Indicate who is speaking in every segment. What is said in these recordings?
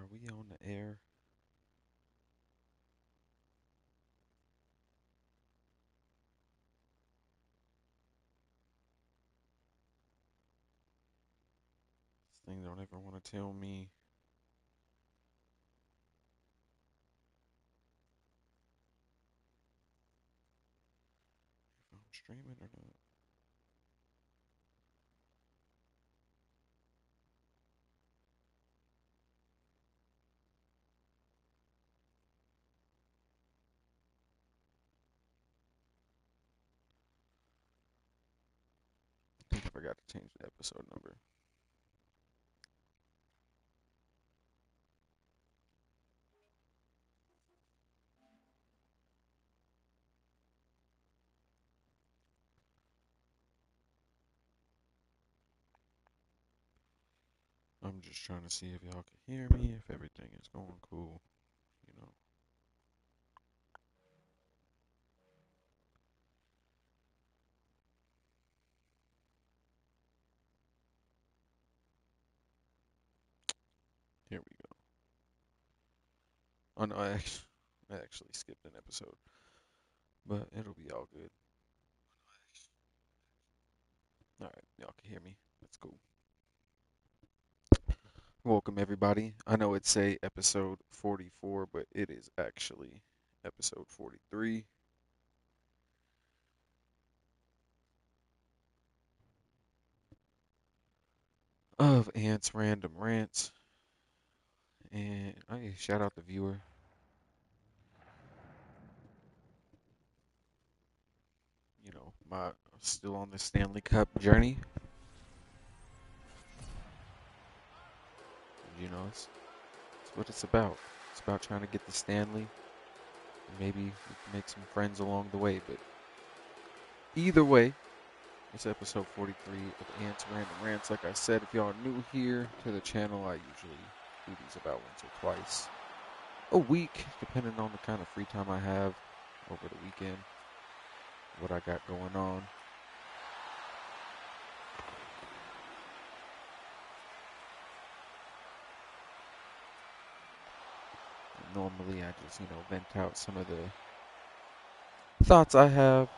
Speaker 1: Are we on the air? This thing don't ever want to tell me if I'm streaming or not. I think I forgot to change the episode number. I'm just trying to see if y'all can hear me, if everything is going cool, you know. Here we go. Oh no, I actually skipped an episode, but it'll be all good. All right, y'all can hear me. That's cool. Welcome everybody. I know it's say episode 44, but it is actually episode 43 of Ants Random Rants. And I shout out the viewer. You know, my still on the Stanley Cup journey. You know, it's what it's about. It's about trying to get the Stanley. And maybe we can make some friends along the way. But either way, it's episode 43 of Ants Random Rants. Like I said, if y'all are new here to the channel, I usually do these about once or twice a week, depending on the kind of free time I have over the weekend, what I got going on. Normally, I just, vent out some of the thoughts I have.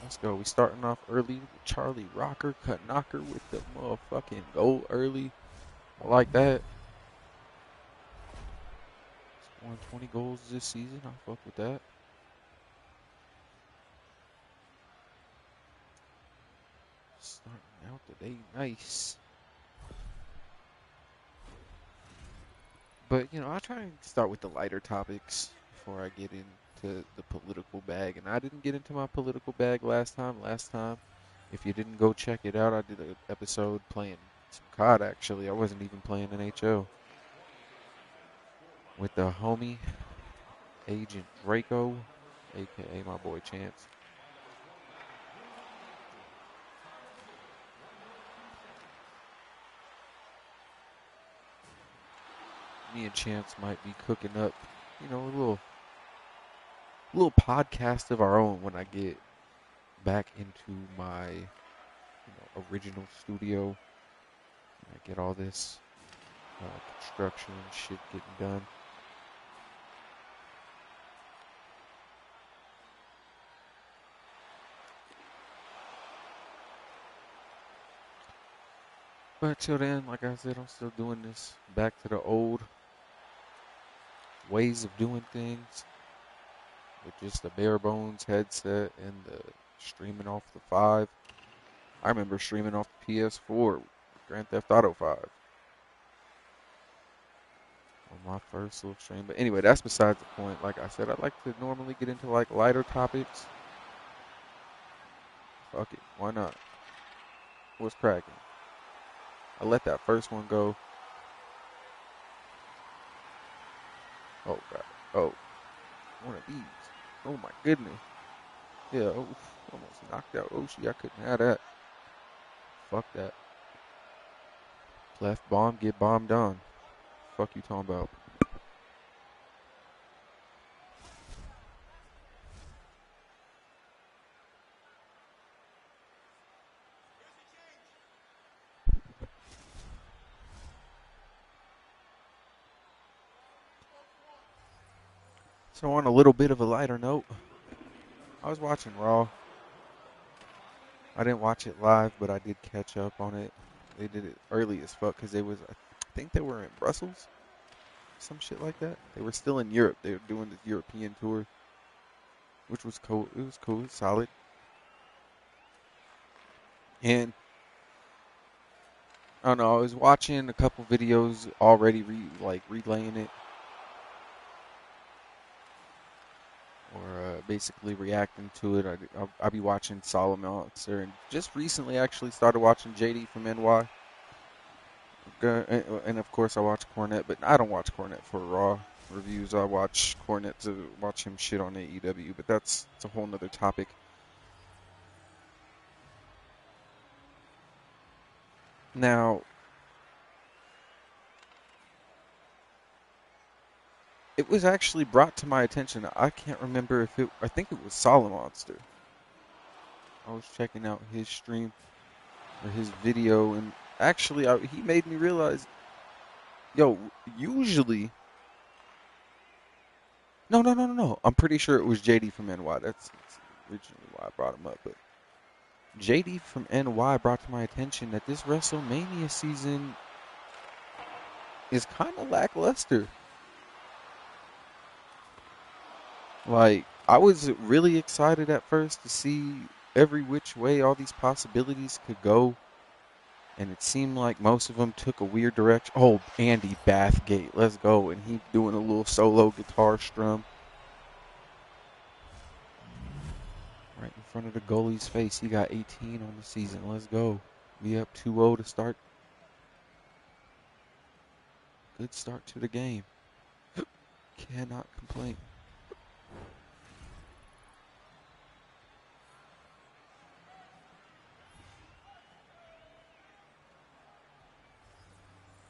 Speaker 1: Let's go. We starting off early with Charlie Rocker, cut knocker with the motherfucking goal early. I like that. Scoring 20 goals this season. I'll fuck with that. Starting out the day nice. But, I try and start with the lighter topics before I get into the political bag. And I didn't get into my political bag last time. If you didn't go check it out, I did an episode playing some COD, actually. I wasn't even playing NHL. With the homie, Agent Draco, a.k.a. my boy Chance. Me and Chance might be cooking up, a little podcast of our own when I get back into my, original studio. And I get all this construction and shit getting done. But till then, like I said, I'm still doing this back to the old ways of doing things with just the bare bones headset and the streaming off the 5. I remember streaming off the PS4 with Grand Theft Auto 5 on my first little stream. But anyway, that's besides the point. Like I said, I like to normally get into like lighter topics. Fuck it, why not? What's cracking? I let that first one go. Oh god. Oh, one of these. Oh my goodness. Yeah, oh, almost knocked out Oshi. I couldn't have that. Fuck that. Left bomb, get bombed on. Fuck you talking about? So on a little bit of a lighter note, I was watching Raw. I didn't watch it live, but I did catch up on it. They did it early as fuck because I think they were in Brussels, some shit like that. They were still in Europe. They were doing the European tour, which was cool. It was cool, solid. And I don't know. I was watching a couple videos already, relaying it or basically reacting to it. I'll be watching Solomon Monster, and just recently actually started watching JD from NY. And of course, I watch Cornette, but I don't watch Cornette for Raw reviews. I watch Cornette to watch him shit on AEW, but that's a whole nother topic. Now, it was actually brought to my attention. I can't remember I think it was Solomon Monster. I was checking out his stream or his video, and actually, he made me realize, yo, usually, no. I'm pretty sure it was JD from NY. That's originally why I brought him up. But JD from NY brought to my attention that this WrestleMania season is kind of lackluster. Like, I was really excited at first to see every which way all these possibilities could go. And it seemed like most of them took a weird direction. Oh, Andy Bathgate, let's go. And he doing a little solo guitar strum right in front of the goalie's face. He got 18 on the season. Let's go. We up 2-0 to start. Good start to the game. Cannot complain.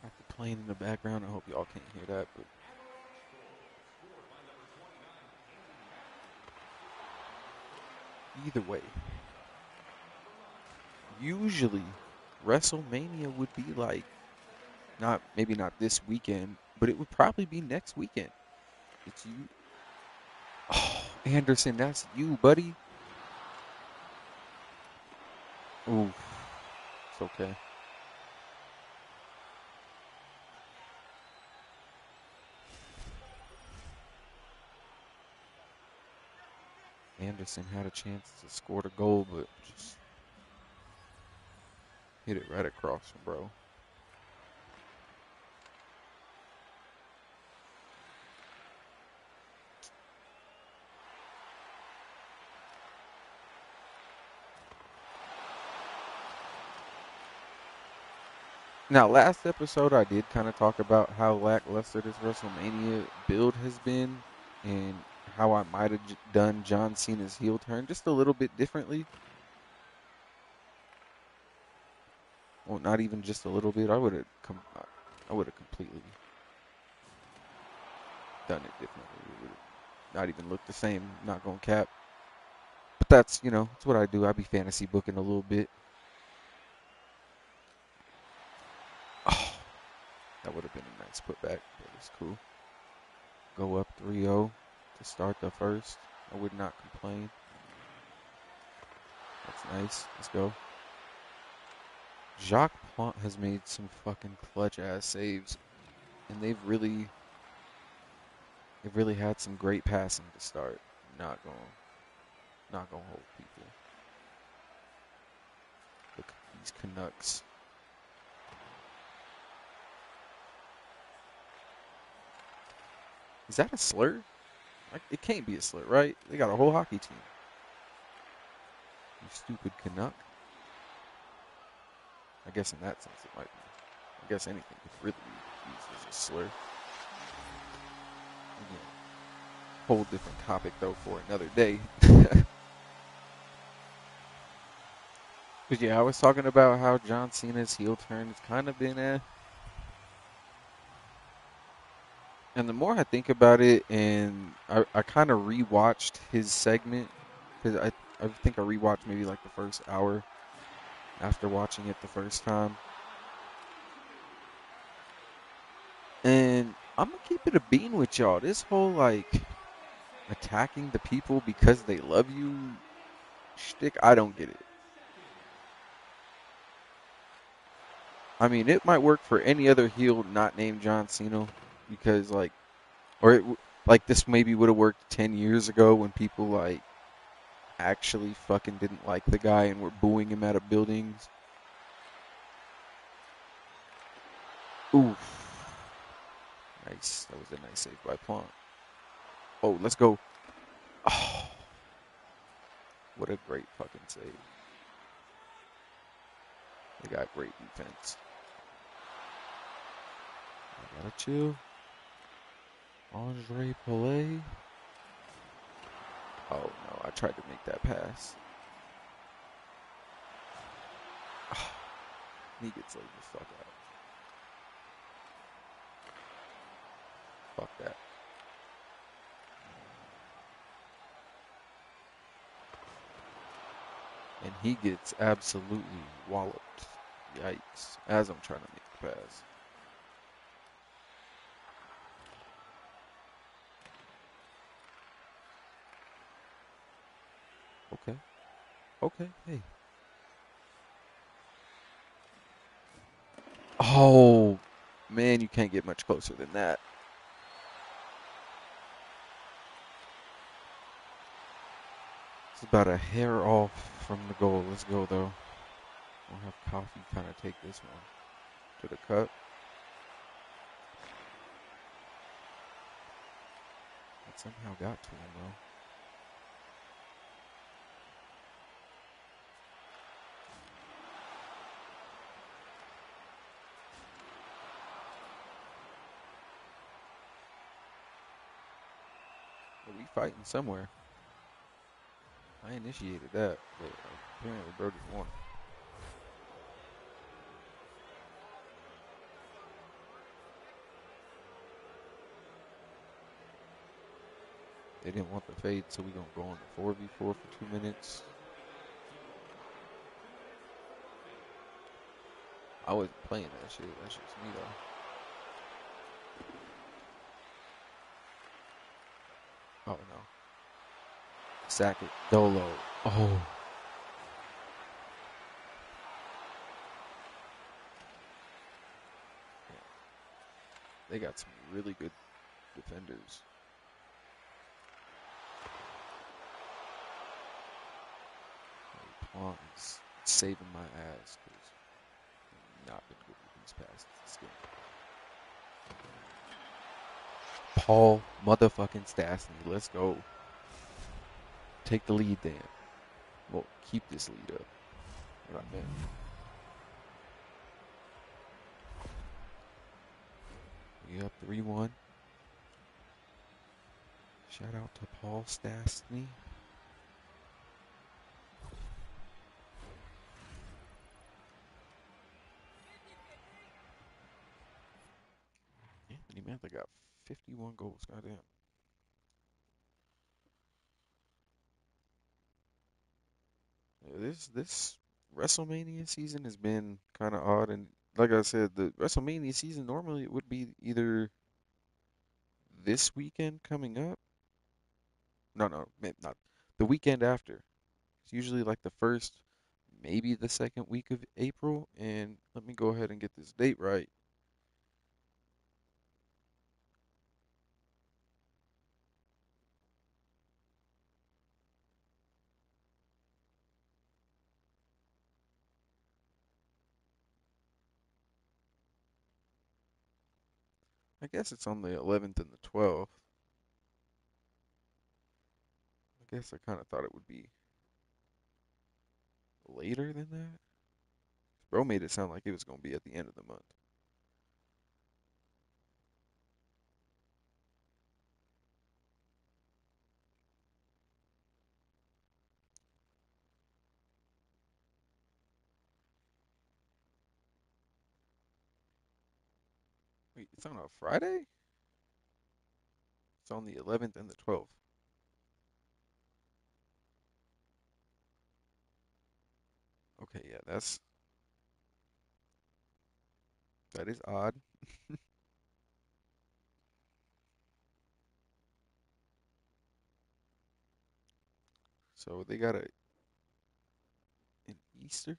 Speaker 1: Got the plane in the background. I hope y'all can't hear that, but either way, usually WrestleMania would be like, maybe not this weekend, but it would probably be next weekend. It's you. Oh, Anderson, that's you, buddy. Ooh, it's okay. Anderson had a chance to score the goal, but just hit it right across him, bro. Now, last episode, I did kind of talk about how lackluster this WrestleMania build has been and how I might have done John Cena's heel turn just a little bit differently. Well, not even just a little bit. I would have completely done it differently. It would have not even looked the same. Not gonna cap. But that's it's what I do. I be fantasy booking a little bit. Oh, that would have been a nice putback, but it's cool. Go up 3-0 to start the first. I would not complain. That's nice. Let's go. Jacques Plant has made some fucking clutch ass saves, and they've really had some great passing to start. Not gonna hold people. Look at these Canucks. Is that a slur? It can't be a slur, right? They got a whole hockey team. You stupid Canuck. I guess in that sense it might be. I guess anything could really be used as a slur. Again, whole different topic though for another day. But yeah, I was talking about how John Cena's heel turn has kind of been And the more I think about it, and I kind of rewatched his segment, because I think I rewatched maybe like the first hour after watching it the first time. And I'm going to keep it a bean with y'all. This whole attacking the people because they love you shtick, I don't get it. I mean, it might work for any other heel not named John Cena because like, or like this maybe would have worked 10 years ago when people like actually fucking didn't like the guy and were booing him out of buildings. Oof. Nice. That was a nice save by Plant. Oh, let's go. Oh, what a great fucking save. They got great defense. I gotta chill. Andre Pelé. Oh no, I tried to make that pass. Oh, he gets laid the fuck out. Fuck that. And he gets absolutely walloped. Yikes. As I'm trying to make the pass. Okay. Okay. Hey. Oh, man, you can't get much closer than that. It's about a hair off from the goal. Let's go, though. We'll have Coffee kind of take this one to the cup. It somehow got to him, though. But we fighting somewhere. I initiated that, but apparently Brody's won. They didn't want the fade, so we gonna go on the 4v4 for 2 minutes. I wasn't playing that shit. That's just me though. Oh no. Sack it. Dolo. Oh. They got some really good defenders. Plant is saving my ass because I've not been good with these passes this game. Paul motherfucking Stastny. Let's go. Take the lead then. Well, keep this lead up. What I meant. We up 3-1. Shout out to Paul Stastny. Anthony Mantha got 51 goals. Goddamn. This WrestleMania season has been kind of odd, and like I said, the WrestleMania season normally it would be either this weekend coming up. No, no, not the weekend after. It's usually like the first, maybe the second week of April. And let me go ahead and get this date right. I guess it's on the 11th and the 12th. I guess I kind of thought it would be later than that. Bro made it sound like it was gonna be at the end of the month. Wait, it's on a Friday? It's on the 11th and the 12th. Okay, yeah, that is odd. So they got an Easter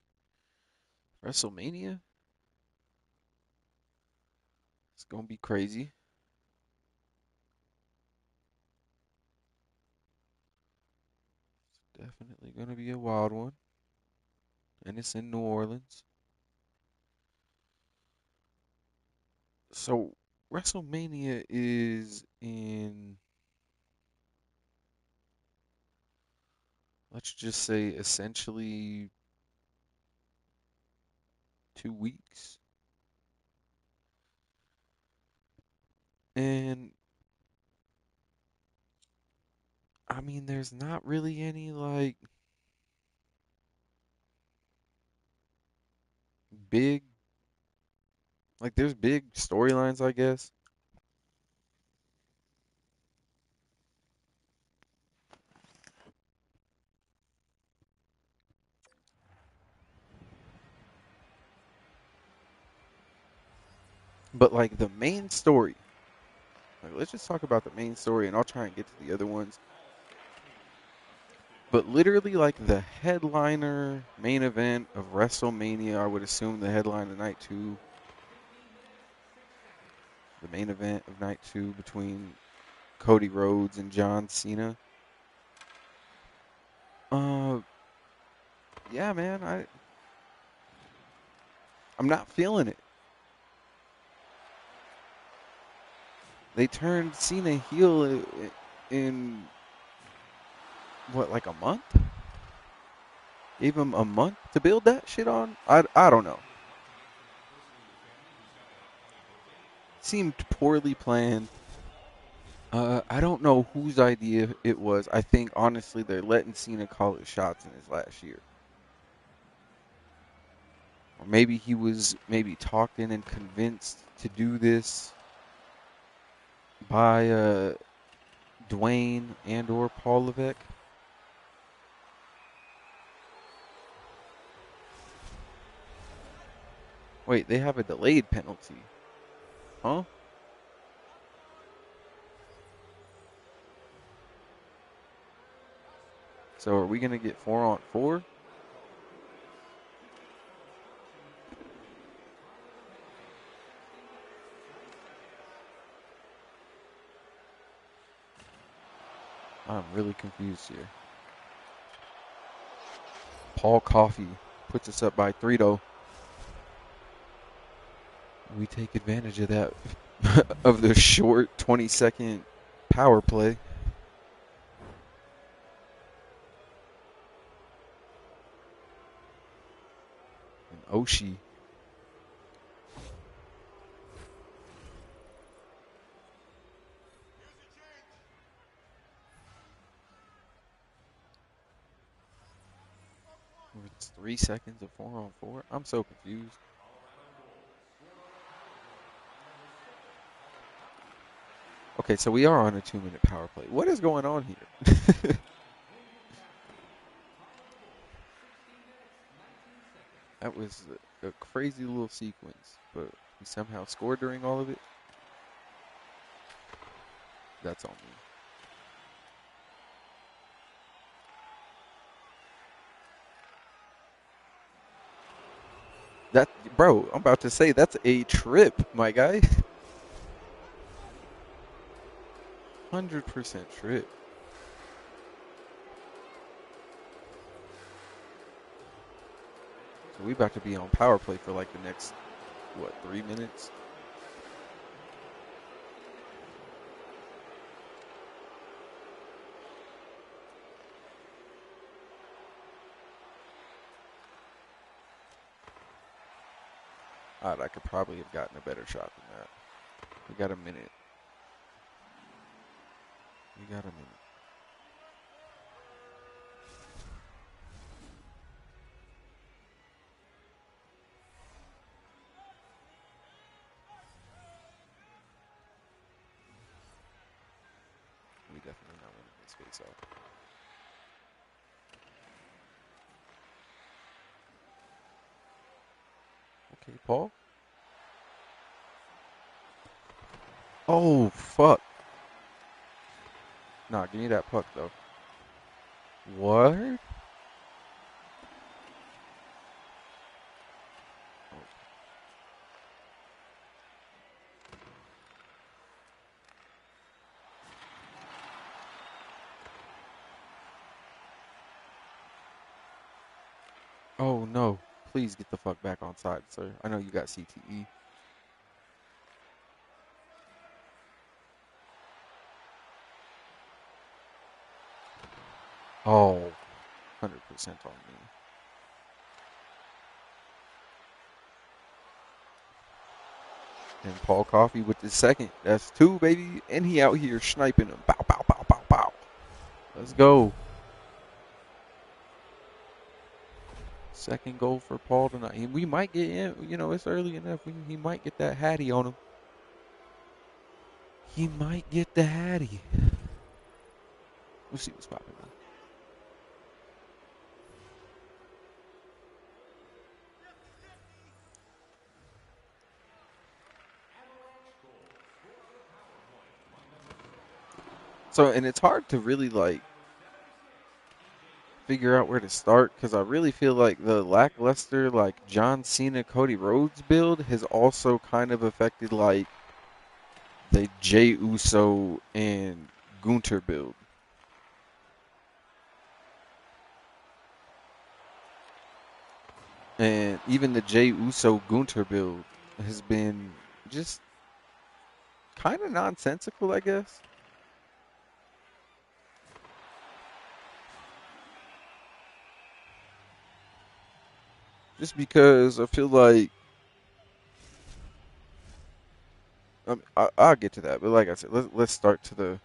Speaker 1: WrestleMania. It's gonna be crazy. Definitely gonna be a wild one, and it's in New Orleans. So WrestleMania is in, let's just say, essentially 2 weeks. And I mean, there's not really any big, there's big storylines, I guess. But like the main story, let's just talk about the main story, and I'll try and get to the other ones. But literally, like the headliner main event of WrestleMania, I would assume the headline of night two, the main event of night two between Cody Rhodes and John Cena. Uh, yeah, man, I'm not feeling it. They turned Cena heel in what, like a month? Gave him a month to build that shit on? I don't know. Seemed poorly planned. I don't know whose idea it was. I think honestly they're letting Cena call his shots in his last year. Or maybe he was talked in and convinced to do this by Dwayne and or Paul Levesque. Wait, they have a delayed penalty. Huh? So are we going to get 4-on-4? I'm really confused here. Paul Coffey puts us up by 3 though. We take advantage of that of the short 20-second power play. And Oshi. It's 3 seconds of 4-on-4. I'm so confused. Okay, so we are on a 2-minute power play. What is going on here? That was a crazy little sequence, but we somehow scored during all of it. That's on me. That, bro, I'm about to say that's a trip, my guy. 100% trip. So we about to be on power play for like the next, what, 3 minutes? I could probably have gotten a better shot than that. We got a minute. We got a minute. We definitely not winning this face off. Okay, Paul. Oh, fuck. Nah, give me that puck, though. What? Oh no. Please get the fuck back on side, sir. I know you got CTE. Oh, 100% on me. And Paul Coffey with the second. That's two, baby. And he out here sniping them. Bow, bow, bow, bow, bow. Let's go. Second goal for Paul tonight. We might get in. You know, it's early enough. He might get that Hattie on him. He might get the Hattie. We'll see what's popping. So, and it's hard to really like figure out where to start because I really feel like the lackluster like John Cena Cody Rhodes build has also kind of affected like the Jey Uso and Gunter build. And even the Jey Uso Gunter build has been just kind of nonsensical, I guess. Just because I feel like I'll get to that, but like I said, let's start to the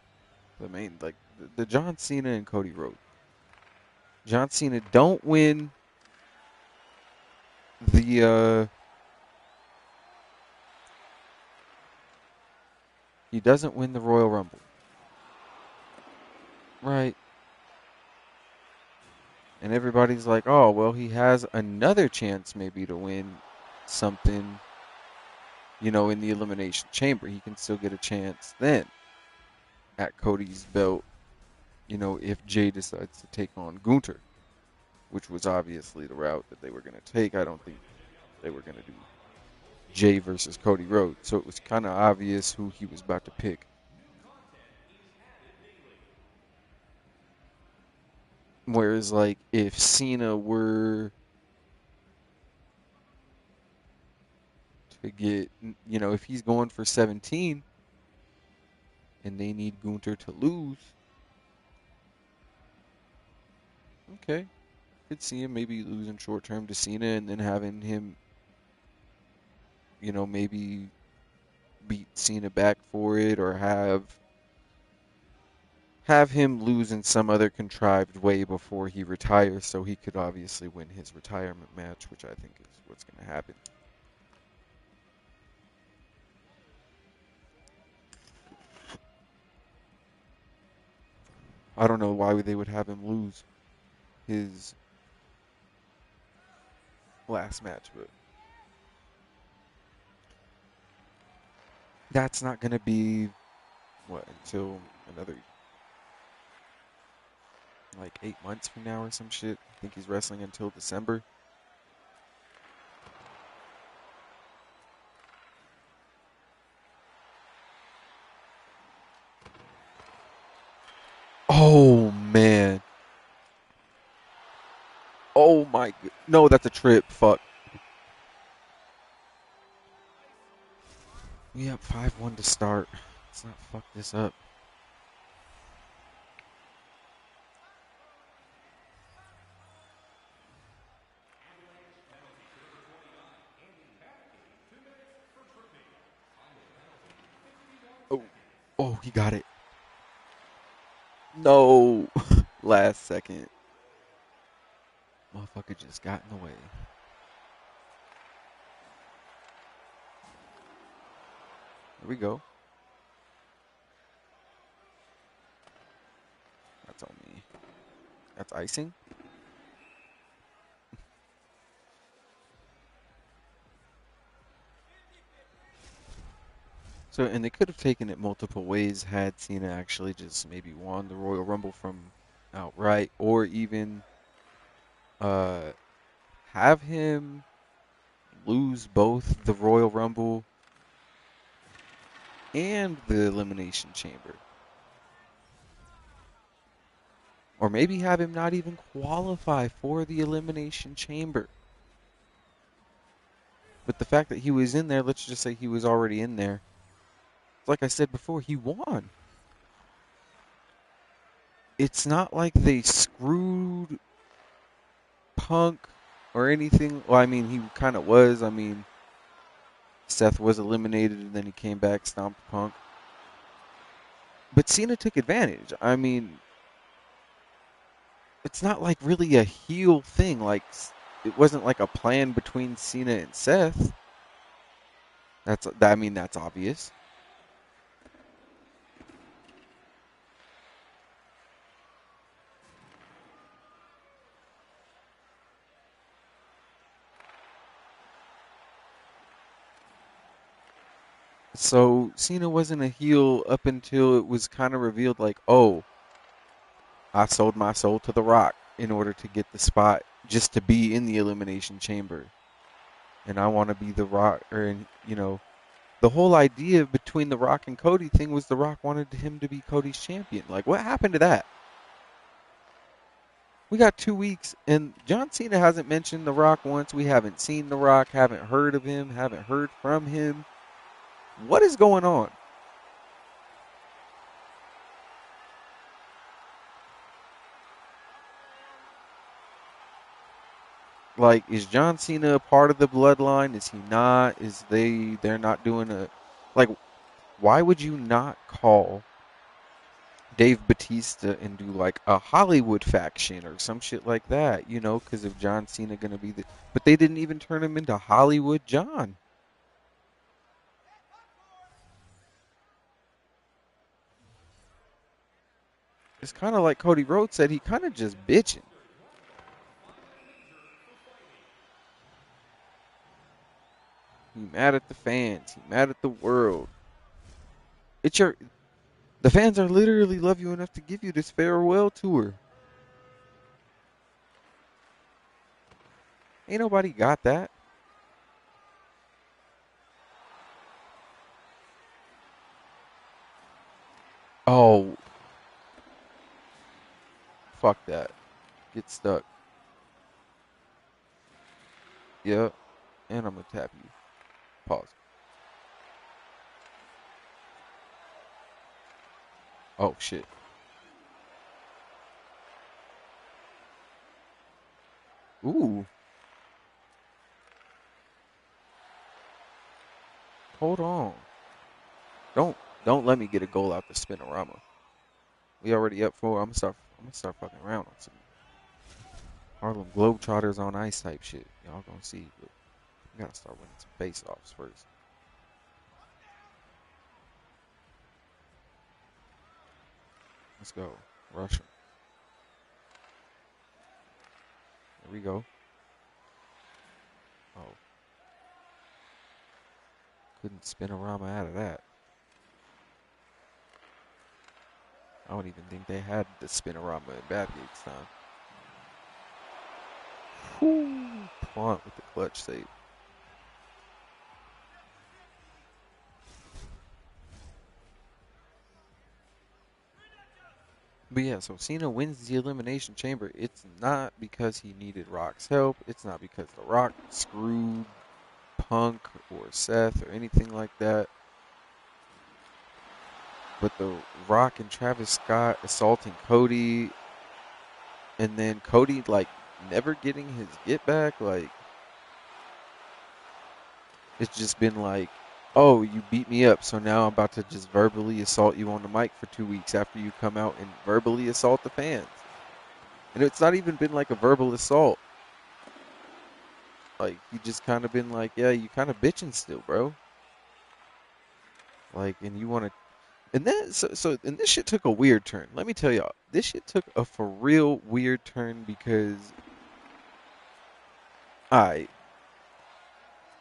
Speaker 1: main like the John Cena and Cody Rhodes. John Cena don't win the he doesn't win the Royal Rumble, right? And everybody's like, oh well, he has another chance maybe to win something, you know, in the Elimination Chamber. He can still get a chance then at Cody's belt, you know, if Jay decides to take on Gunter, which was obviously the route that they were going to take. I don't think they were going to do Jay versus Cody Rhodes, so it was kind of obvious who he was about to pick. Whereas, like, if Cena were to get, you know, if he's going for 17 and they need Gunter to lose, okay, could see him maybe losing short term to Cena and then having him, you know, maybe beat Cena back for it or have him lose in some other contrived way before he retires so he could obviously win his retirement match, which I think is what's going to happen. I don't know why they would have him lose his last match, but that's not going to be what until another like 8 months from now or some shit. I think he's wrestling until December. Oh man. Oh my no, that's a trip. Fuck. We up 5-1 to start. Let's not fuck this up. Oh. Oh, he got it. No. Last second. Motherfucker just got in the way. Here we go. That's on me. That's icing. So, and they could have taken it multiple ways had Cena actually just maybe won the Royal Rumble from outright, or even uh, have him lose both the Royal Rumble and the Elimination Chamber. Or maybe have him not even qualify for the Elimination Chamber. But the fact that he was in there, let's just say he was already in there. Like I said before, he won. It's not like they screwed Punk or anything. Well, I mean, he kind of was. I mean, Seth was eliminated and then he came back, stomped Punk. But Cena took advantage. I mean, it's not like really a heel thing. Like, it wasn't like a plan between Cena and Seth. I mean, that's obvious. So Cena wasn't a heel up until it was kind of revealed, like, oh, I sold my soul to The Rock in order to get the spot just to be in the Elimination Chamber. And I want to be The Rock, or, the whole idea between The Rock and Cody thing was The Rock wanted him to be Cody's champion. Like, what happened to that? We got 2 weeks, and John Cena hasn't mentioned The Rock once. We haven't seen The Rock, haven't heard of him, haven't heard from him. What is going on? Like, is John Cena a part of the bloodline? Is he not? They're not doing like, why would you not call Dave Batista and do like a Hollywood faction or some shit like that, because of John Cena gonna be but they didn't even turn him into Hollywood John. It's kind of like Cody Rhodes said, he kind of just bitching. He mad at the fans. He mad at the world. It's the fans are literally love you enough to give you this farewell tour. Ain't nobody got that. Oh, fuck that. Get stuck. Yep. And I'm gonna tap you. Pause. Oh shit. Ooh. Hold on. Don't let me get a goal out the spinorama. We already up 4. I'm gonna start fucking around on some Harlem Globetrotters on ice type shit. Y'all gonna see, but we gotta start winning some face offs first. Let's go. Rush 'em. There we go. Oh, couldn't spinorama out of that. I don't even think they had the spinorama in Bathgate's time. Whoo! Plant with the clutch save. But yeah, so Cena wins the Elimination Chamber. It's not because he needed Rock's help. It's not because The Rock screwed Punk or Seth or anything like that. But The Rock and Travis Scott assaulting Cody, and then Cody like never getting his get back. Like, it's just been like, oh, you beat me up, so now I'm about to just verbally assault you on the mic for 2 weeks after you come out and verbally assault the fans. And it's not even been like a verbal assault. Like, you just kind of been like, yeah, you kind of bitching still, bro. Like, and you want to, and then and this shit took a weird turn. Let me tell y'all, this shit took a for real weird turn because, alright,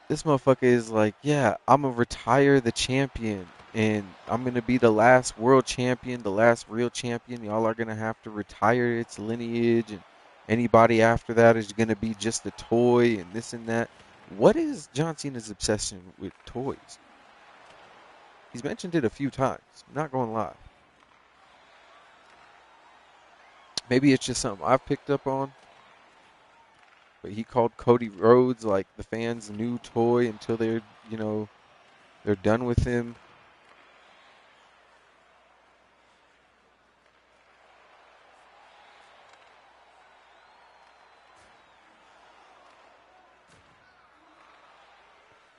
Speaker 1: this motherfucker is like, yeah, I'm gonna retire the champion, and I'm gonna be the last world champion, the last real champion. Y'all are gonna have to retire its lineage, and anybody after that is gonna be just a toy and this and that. What is John Cena's obsession with toys? He's mentioned it a few times. I'm not gonna lie. Maybe it's just something I've picked up on. But he called Cody Rhodes like the fans' new toy until they're done with him.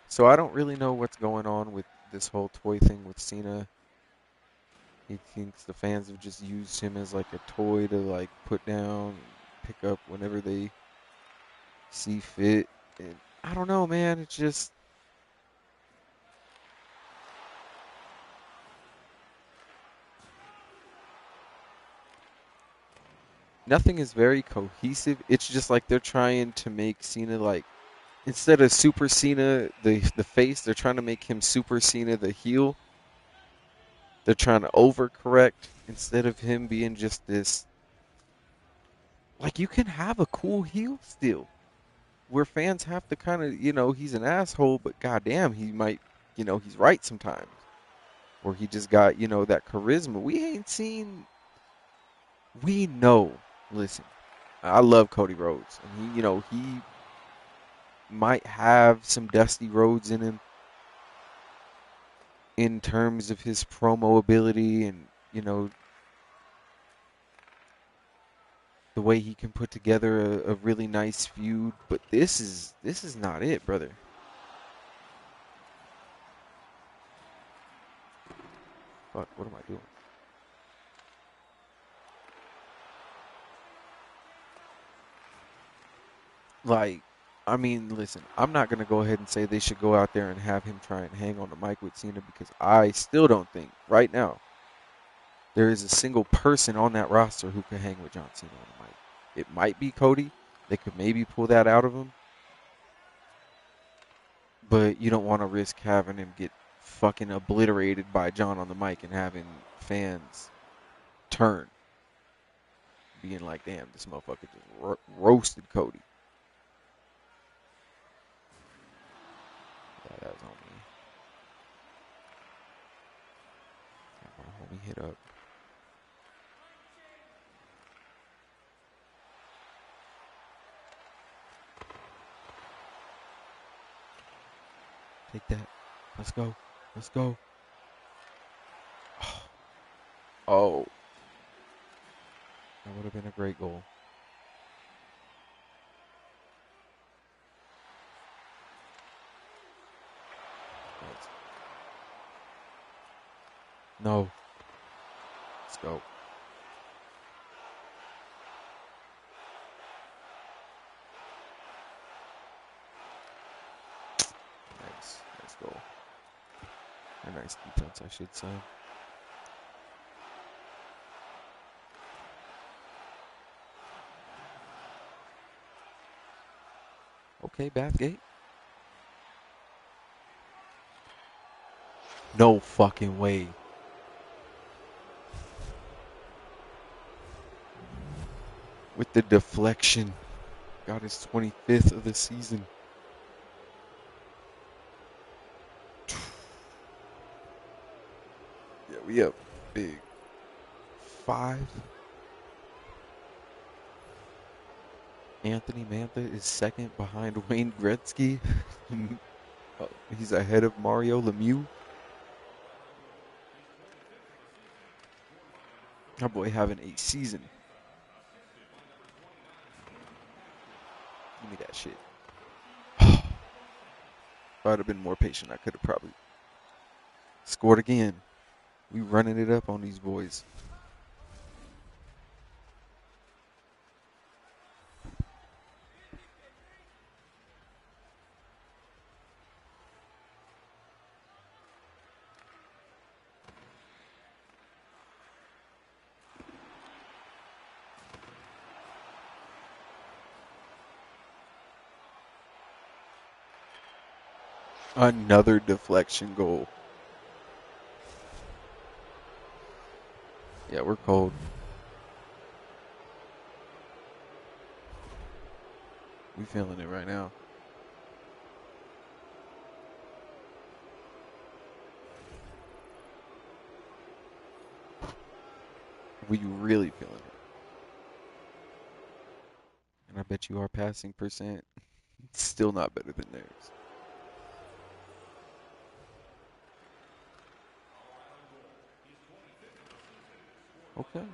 Speaker 1: So I don't really know what's going on with this whole toy thing with Cena. He thinks the fans have just used him as like a toy to like put down, pick up whenever they see fit. And I don't know, man. It's just nothing is very cohesive. It's just like they're trying to make Cena like instead of Super Cena the face, they're trying to make him Super Cena the heel. They're trying to overcorrect instead of him being just this. Like, you can have a cool heel still, where fans have to kind of, he's an asshole, but goddamn, he might, he's right sometimes. Or he just got, that charisma. We ain't seen. We know. Listen, I love Cody Rhodes, and he might have some dusty roads in him in terms of his promo ability and the way he can put together a really nice feud, but this is not it, brother. Fuck, what am I doing? Like, I mean, listen, I'm not gonna go ahead and say they should go out there and have him try and hang on the mic with Cena because I still don't think right now there is a single person on that roster who can hang with John Cena on the mic. It might be Cody. They could maybe pull that out of him, but you don't want to risk having him get fucking obliterated by John on the mic and having fans turn, being like, damn, this motherfucker just roasted Cody. Yeah, that was on me. Got my homie hit up. Take that. Let's go. Let's go. Oh, that would have been a great goal. Nice. No. Let's go. Nice. Nice goal. A nice defense, I should say. Okay, Bathgate. No fucking way. With the deflection. Got his 25th of the season. Yeah, we up big. 5. Anthony Mantha is second behind Wayne Gretzky. Oh, he's ahead of Mario Lemieux. Our boy having a season. Give me that shit. If I'd have been more patient, I could have probably scored again. We running it up on these boys. Another deflection goal. Yeah, we're cold. We feeling it right now. We really feeling it. And I bet you our passing percent still not better than theirs. Okay.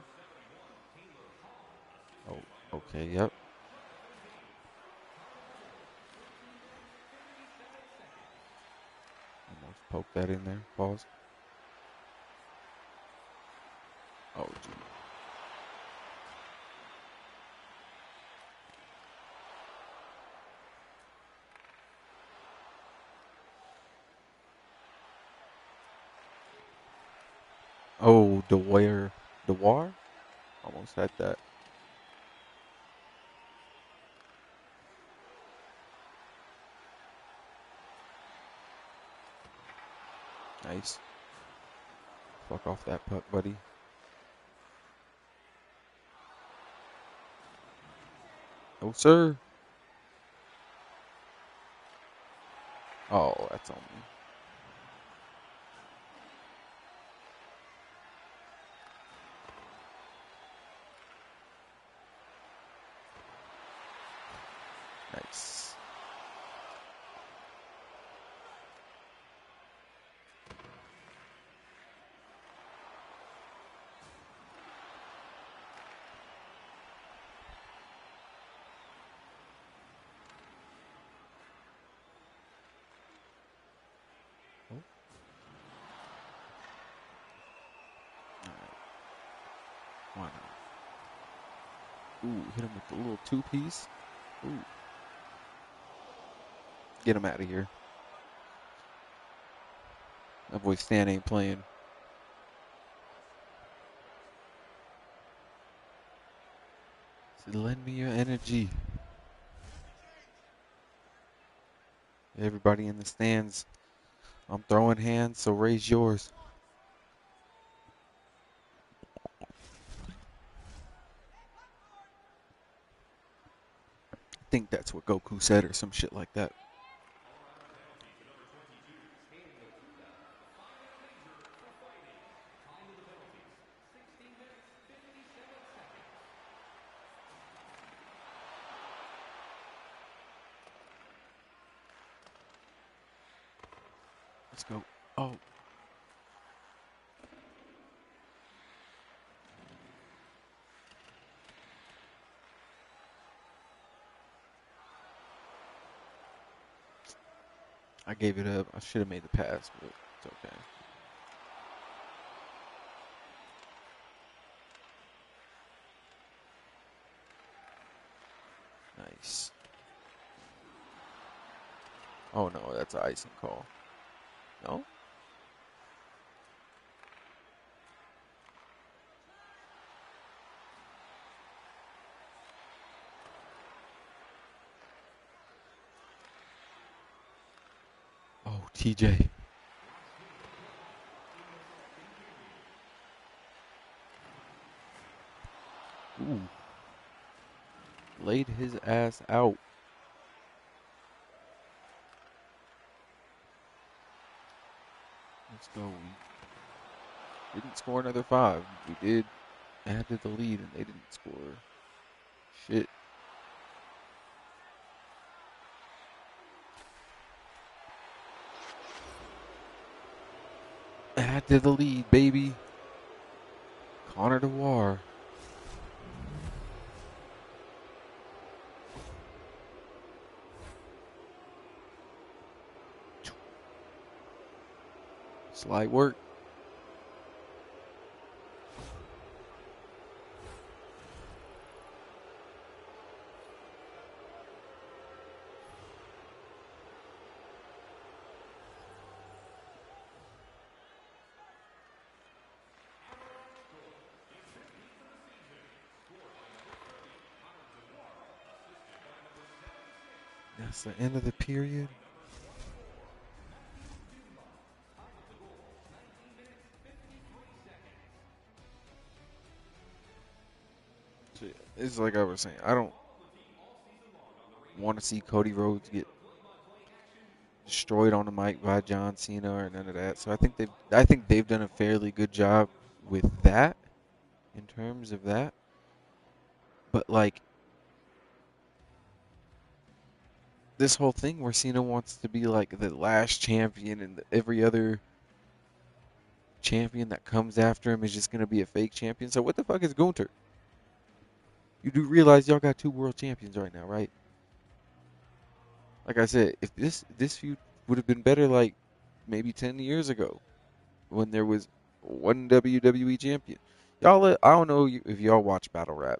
Speaker 1: Oh, okay, yep. Almost poke that in there. Pause. Oh, gee. Oh, Dewar? Almost had that. Nice. Fuck off that puck, buddy. Oh, sir. Oh, that's on me. Nice. Oh, all right. Why not? Ooh, hit him with the little two-piece. Ooh. Get him out of here. That boy Stan ain't playing. So lend me your energy. Everybody in the stands, I'm throwing hands, so raise yours. I think that's what Goku said or some shit like that. Let's go. Oh, I gave it up. I should have made the pass, but it's okay. Nice. Oh no, that's an icing call. No? Oh, TJ. Ooh. Laid his ass out. Let's go. We didn't score another 5. We did add to the lead, and they didn't score. Shit. Add to the lead, baby. Connor Dewar. Slide work. That's the end of the period. shit. It's like I was saying. I don't want to see Cody Rhodes get destroyed on the mic by John Cena or none of that. So I think they've done a fairly good job with that in terms of that. But like this whole thing where Cena wants to be like the last champion and every other champion that comes after him is just gonna be a fake champion. So what the fuck is Gunther? You do realize y'all got two world champions right now, right? Like I said, if this feud would have been better like maybe 10 years ago when there was one WWE champion. I don't know if y'all watch battle rap,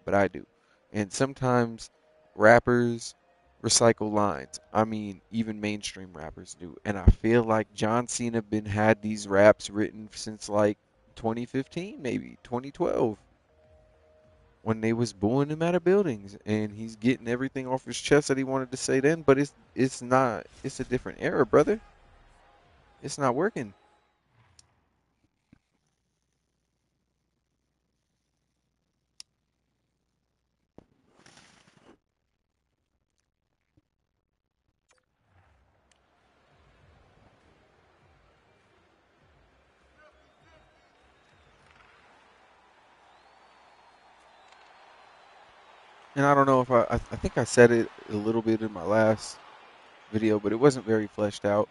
Speaker 1: but I do. And sometimes rappers recycle lines. I mean, even mainstream rappers do. And I feel like John Cena had these raps written since like 2015, maybe 2012, when they was booing him out of buildings, and he's getting everything off his chest that he wanted to say then. But it's not. It's a different era, brother. It's not working. And I don't know if I think I said it a little bit in my last video, but it wasn't very fleshed out.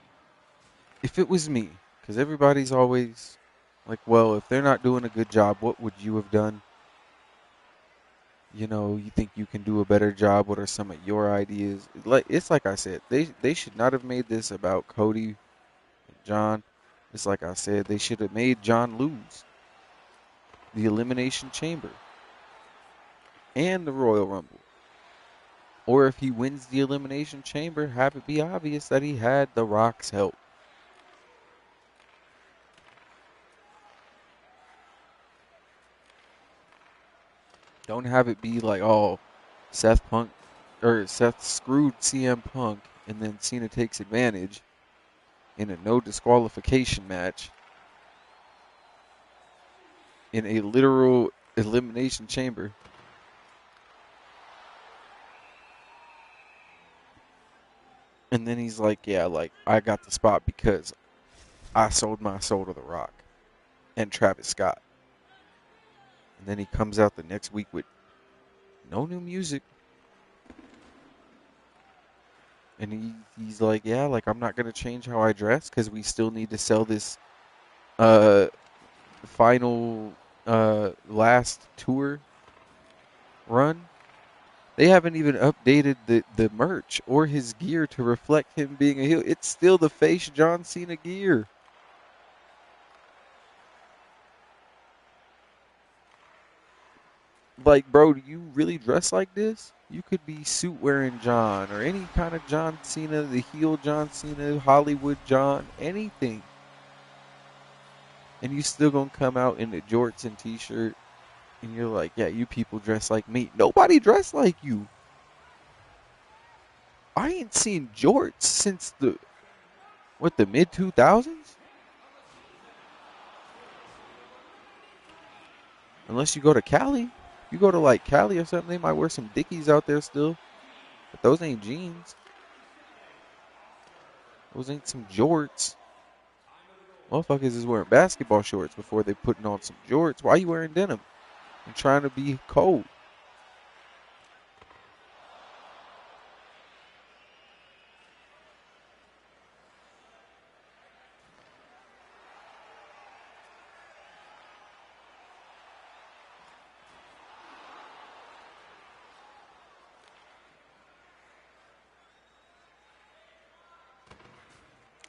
Speaker 1: If it was me, because everybody's always like, well, if they're not doing a good job, what would you have done? You know, you think you can do a better job. What are some of your ideas? It's like I said, they should not have made this about Cody and John. It's like I said, they should have made John lose the Elimination Chamber and the Royal Rumble. Or if he wins the Elimination Chamber, have it be obvious that he had The Rock's help. Don't have it be like, oh, Seth screwed CM Punk, and then Cena takes advantage in a no disqualification match in a literal elimination chamber. And then he's like, yeah, like, I got the spot because I sold my soul to The Rock and Travis Scott. And then he comes out the next week with no new music. And he's like, yeah, like, I'm not going to change how I dress because we still need to sell this final last tour run. They haven't even updated the merch or his gear to reflect him being a heel. It's still the face John Cena gear. Like, bro, do you really dress like this? You could be suit wearing John or any kind of John Cena, the heel John Cena, Hollywood John, anything. And you still gonna come out in the jorts and t-shirt and you're like, yeah, you people dress like me. Nobody dressed like you. I ain't seen jorts since the mid 2000s? Unless you go to Cali. You go to like Cali or something, they might wear some Dickies out there still. But those ain't jeans. Those ain't some jorts. Motherfuckers is wearing basketball shorts before they putting on some jorts. Why you wearing denim? And trying to be cold.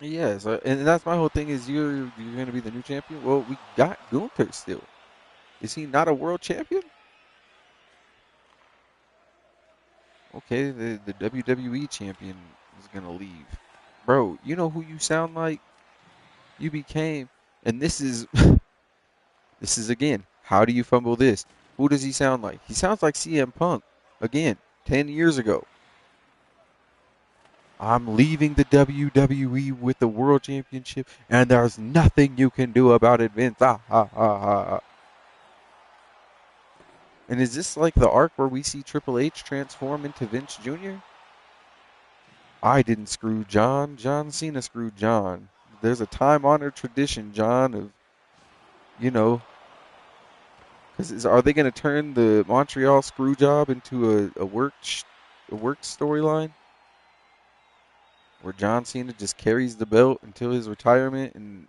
Speaker 1: Yes, and that's my whole thing is you're going to be the new champion. Well, we got Gunther still. Is he not a world champion? Okay, the WWE champion is going to leave. Bro, you know who you sound like? You became, and this is this is again, how do you fumble this? Who does he sound like? He sounds like CM Punk again, 10 years ago. I'm leaving the WWE with the World Championship, and there's nothing you can do about it, Vince. Ah, ha, ha, ha. And is this like the arc where we see Triple H transform into Vince Jr.? I didn't screw John. John Cena screwed John. There's a time-honored tradition, John, of, you know, because are they going to turn the Montreal screw job into a work storyline where John Cena just carries the belt until his retirement and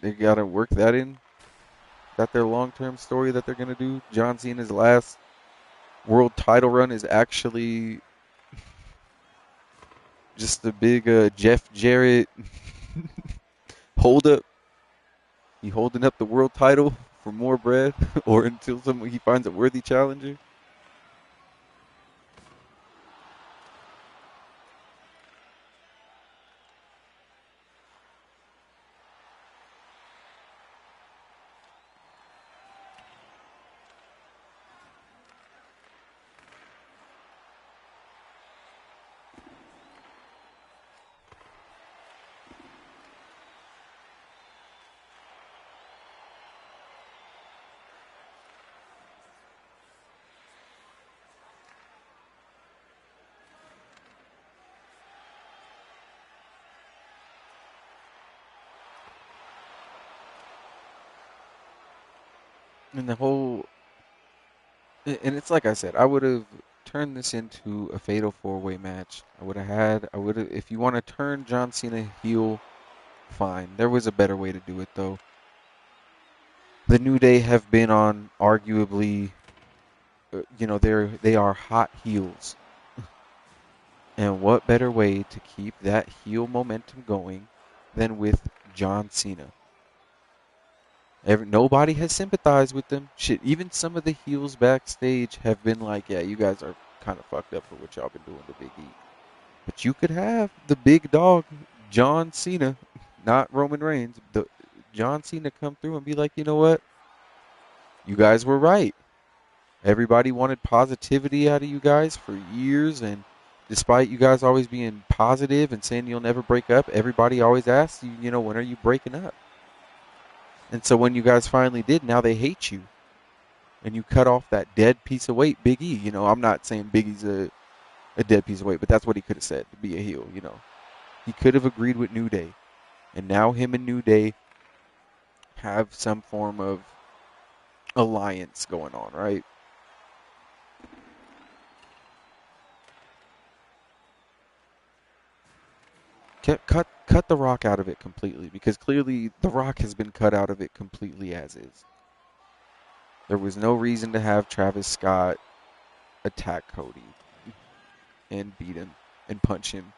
Speaker 1: they got to work that in? Is that their long-term story that they're going to do? John Cena's last world title run is actually just a big Jeff Jarrett hold up. He holding up the world title for more bread or until he finds a worthy challenger. And the whole, and it's like I said, I would have turned this into a fatal four-way match. I would have, if you want to turn John Cena heel, fine. There was a better way to do it though. The New Day have been on arguably, they are hot heels. And what better way to keep that heel momentum going than with John Cena? Nobody has sympathized with them. Shit, even some of the heels backstage have been like, yeah, you guys are kind of fucked up for what y'all been doing to Big E. But you could have the big dog, John Cena, not Roman Reigns, John Cena come through and be like, you know what? You guys were right. Everybody wanted positivity out of you guys for years, and despite you guys always being positive and saying you'll never break up, everybody always asks you, when are you breaking up? And so when you guys finally did, now they hate you. And you cut off that dead piece of weight, Big E. I'm not saying Big E's a dead piece of weight, but that's what he could have said to be a heel. He could have agreed with New Day. And now him and New Day have some form of alliance going on, right? Cut The Rock out of it completely, because clearly The Rock has been cut out of it completely as is. There was no reason to have Travis Scott attack Cody and beat him and punch him.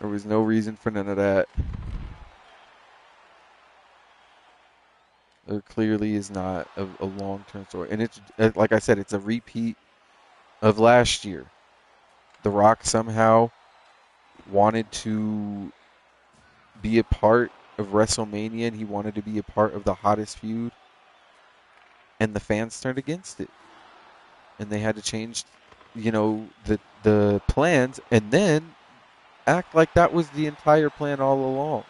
Speaker 1: There was no reason for none of that. There clearly is not a long-term story. And it's, like I said, it's a repeat of last year. The Rock somehow wanted to be a part of WrestleMania, and he wanted to be a part of the hottest feud, and the fans turned against it. And they had to change, the plans, and then act like that was the entire plan all along.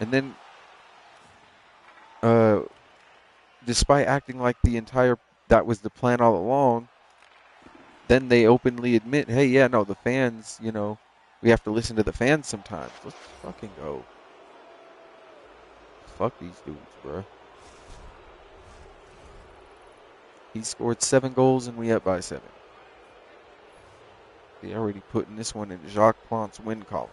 Speaker 1: And then, despite acting like that was the plan all along, then they openly admit, hey, yeah, no, the fans, we have to listen to the fans sometimes. Let's fucking go. Fuck these dudes, bro. He scored 7 goals and we up by 7. They already putting this one in Jacques Plante's win column.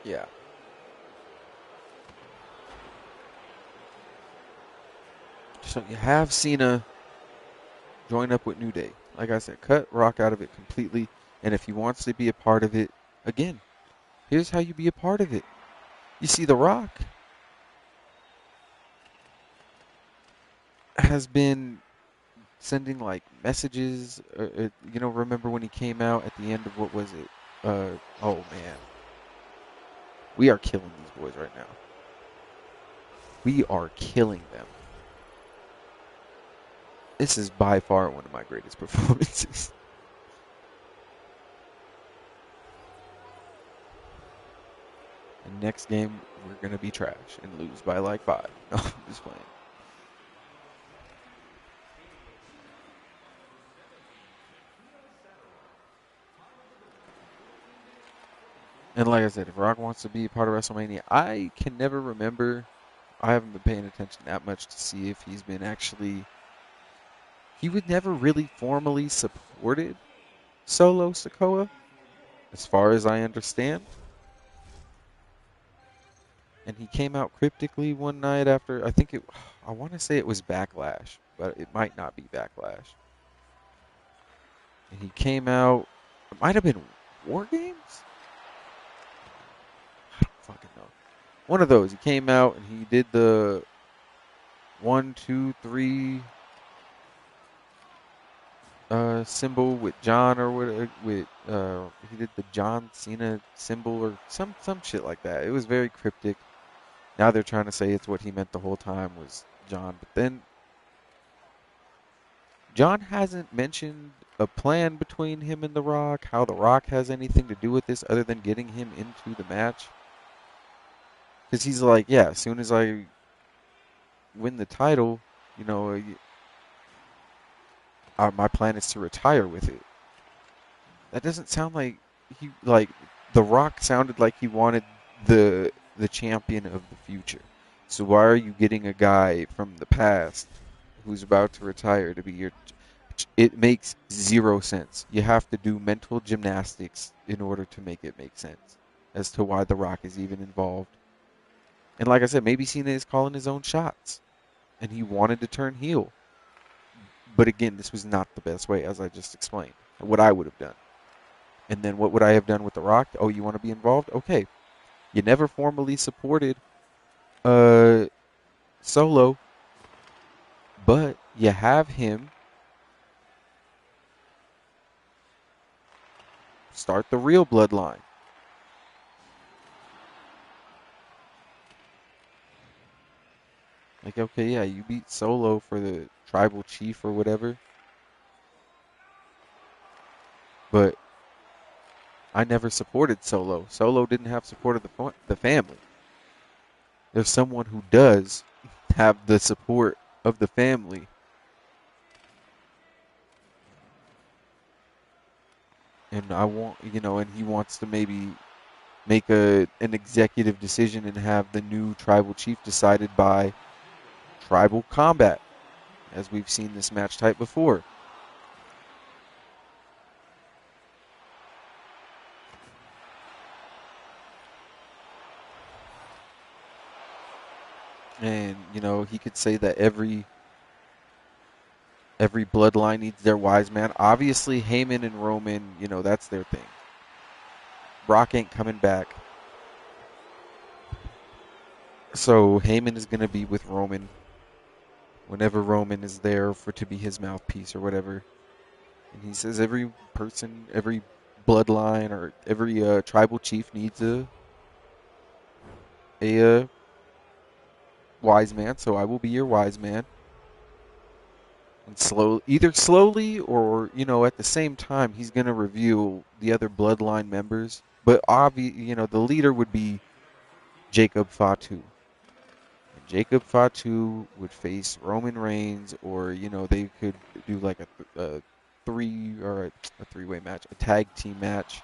Speaker 1: Yeah. So you have Cena join up with New Day. Like I said, cut Rock out of it completely. And if he wants to be a part of it, again, here's how you be a part of it. You see, The Rock has been sending like messages. Remember when he came out at the end of what was it? Oh man, we are killing these boys right now. We are killing them. This is by far one of my greatest performances. And next game, we're going to be trash and lose by like 5. No, I'm just playing. And like I said, if Rock wants to be a part of WrestleMania, I can never remember. I haven't been paying attention that much to see if he's been actually. He would never really formally supported Solo Sikoa, as far as I understand. And he came out cryptically one night after, I want to say it was Backlash, but it might not be Backlash. And he came out, it might have been War Games? I don't fucking know. One of those. He came out and he did the 1, 2, 3 symbol with John or what he did the John Cena symbol or some shit like that. It was very cryptic. Now they're trying to say it's what he meant the whole time was John, but then John hasn't mentioned a plan between him and The Rock, how The Rock has anything to do with this other than getting him into the match. Because he's like, yeah, as soon as I win the title, you know, my plan is to retire with it. That doesn't sound like The Rock sounded like he wanted the champion of the future. So why are you getting a guy from the past who's about to retire to be your? It makes zero sense. You have to do mental gymnastics in order to make it make sense as to why The Rock is even involved. And like I said, maybe Cena is calling his own shots, and he wanted to turn heel. But again, this was not the best way, as I just explained. What I would have done. And then what would I have done with The Rock? Oh, you want to be involved? Okay. You never formally supported Solo, but you have him start the real bloodline. Like, okay, yeah, you beat Solo for the tribal chief or whatever, but I never supported Solo. Solo didn't have support of the family. There's someone who does have the support of the family, and and he wants to maybe make an executive decision and have the new tribal chief decided by tribal combat, as we've seen this match type before. And he could say that every bloodline needs their wise man. Obviously, Heyman and Roman, that's their thing. Brock ain't coming back. So Heyman is going to be with Roman whenever Roman is there to be his mouthpiece or whatever. And he says every person, every bloodline, or every tribal chief needs a wise man. So I will be your wise man. And either slowly or at the same time, he's going to reveal the other bloodline members. But the leader would be Jacob Fatu. Jacob Fatu would face Roman Reigns, or they could do like a three-way match, a tag team match,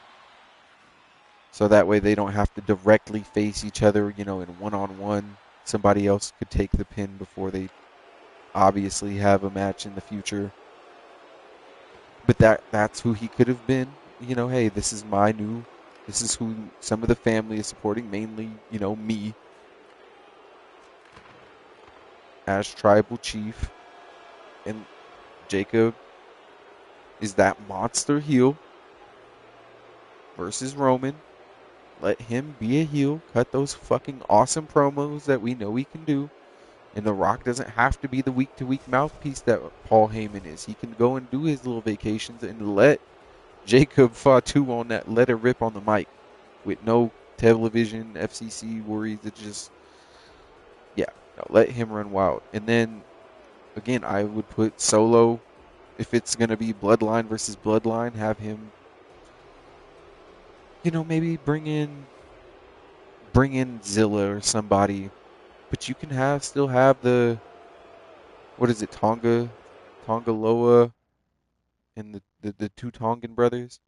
Speaker 1: so that way they don't have to directly face each other, in one-on-one. Somebody else could take the pin before they obviously have a match in the future. But that's who he could have been. Hey, this is who some of the family is supporting, mainly, me as tribal chief, and Jacob is that monster heel versus Roman. Let him be a heel, cut those fucking awesome promos that we know he can do, and The Rock doesn't have to be the week-to-week mouthpiece that Paul Heyman is. He can go and do his little vacations and let Jacob Fatu let it rip on the mic with no television, FCC worries. It just, let him run wild. And then, again, I would put Solo, if it's going to be Bloodline versus Bloodline, have him, maybe bring in bring in Zilla or somebody, but you can still have the, what is it, Tongaloa, and the two Tongan brothers,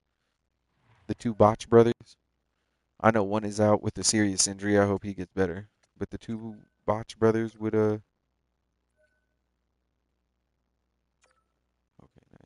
Speaker 1: the two Botch brothers. I know one is out with a serious injury. I hope he gets better. But the two Botch brothers would okay, nice.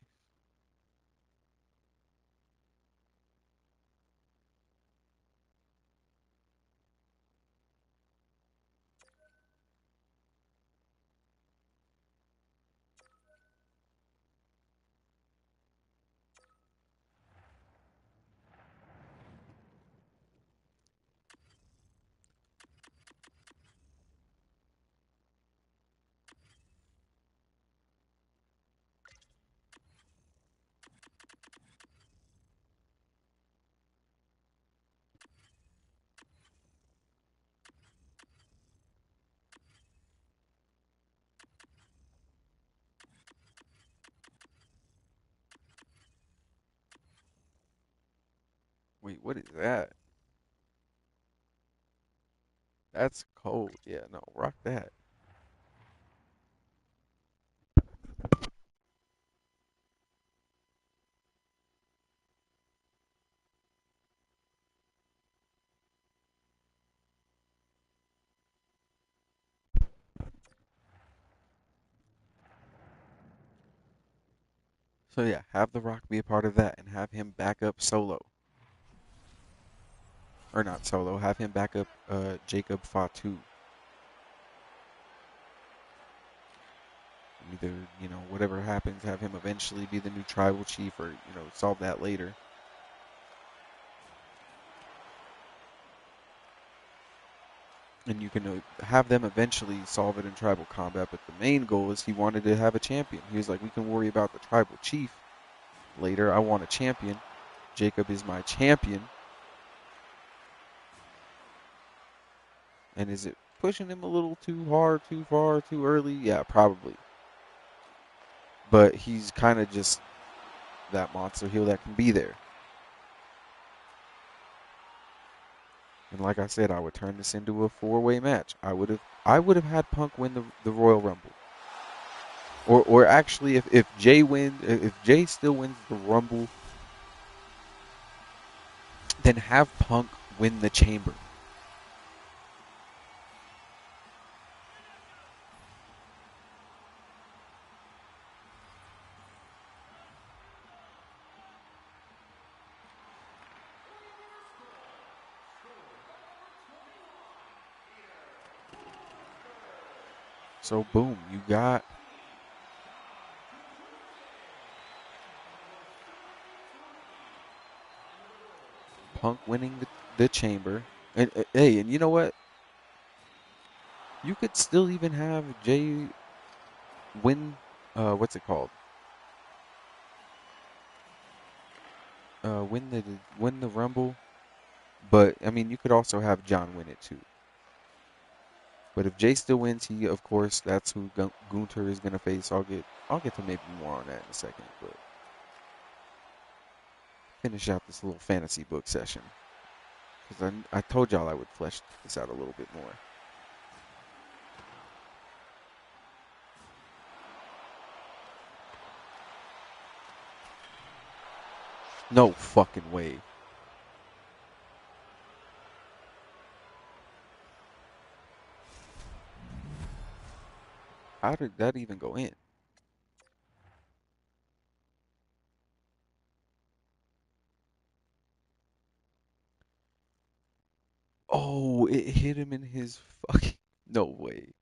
Speaker 1: Wait, what is that? That's cold. Yeah, no, rock that. So yeah, have The Rock be a part of that and have him back up Solo. Or not Solo, have him back up Jacob Fatu. Either, whatever happens, have him eventually be the new tribal chief or, solve that later. And you can have them eventually solve it in tribal combat, but the main goal is he wanted to have a champion. He was like, we can worry about the tribal chief later. I want a champion. Jacob is my champion. And is it pushing him a little too hard, too far, too early? Yeah, probably. But he's kind of just that monster heel that can be there. And like I said, I would turn this into a four-way match. I would have had Punk win the Royal Rumble. Or actually, if Jay wins, if Jay still wins the Rumble, then have Punk win the Chamber. So boom, you got Punk winning the Chamber. And hey, and you know what? You could still even have Jay win. What's it called? Win the Rumble. But I mean, you could also have John win it too. But if Jay still wins, he of course that's who Gunter is gonna face. I'll get to maybe more on that in a second. But finish out this little fantasy book session because I told y'all I would flesh this out a little bit more. No fucking way. How did that even go in? Oh, it hit him in his fucking. No way.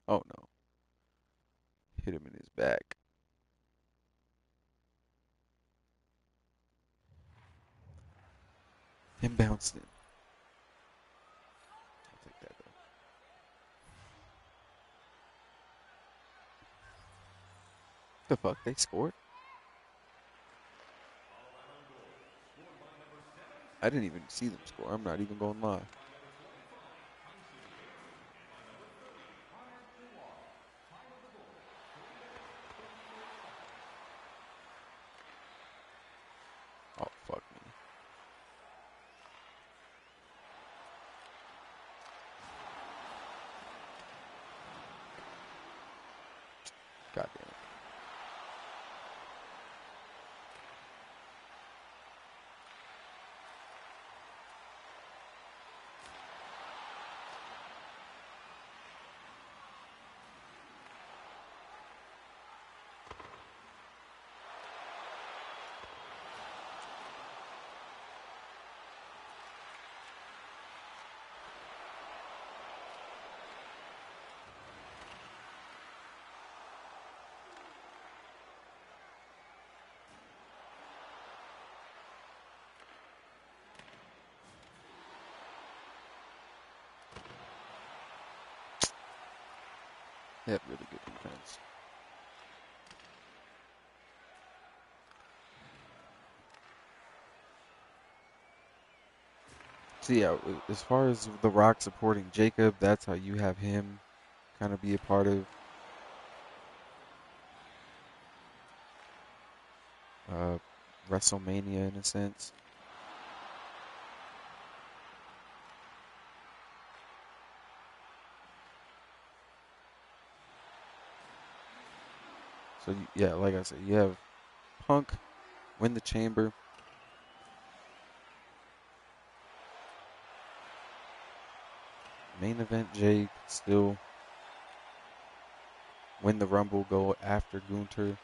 Speaker 1: Oh no. Hit him in his back. Him bounced in. I'll take that though. The fuck? They scored? I didn't even see them score. I'm not even going to lie. They have really good defense. So yeah, as far as The Rock supporting Jacob, that's how you have him kind of be a part of uh, Wrestlemania in a sense. So yeah, like I said, you have Punk win the Chamber. Main event Jay still win the Rumble, go after Gunter.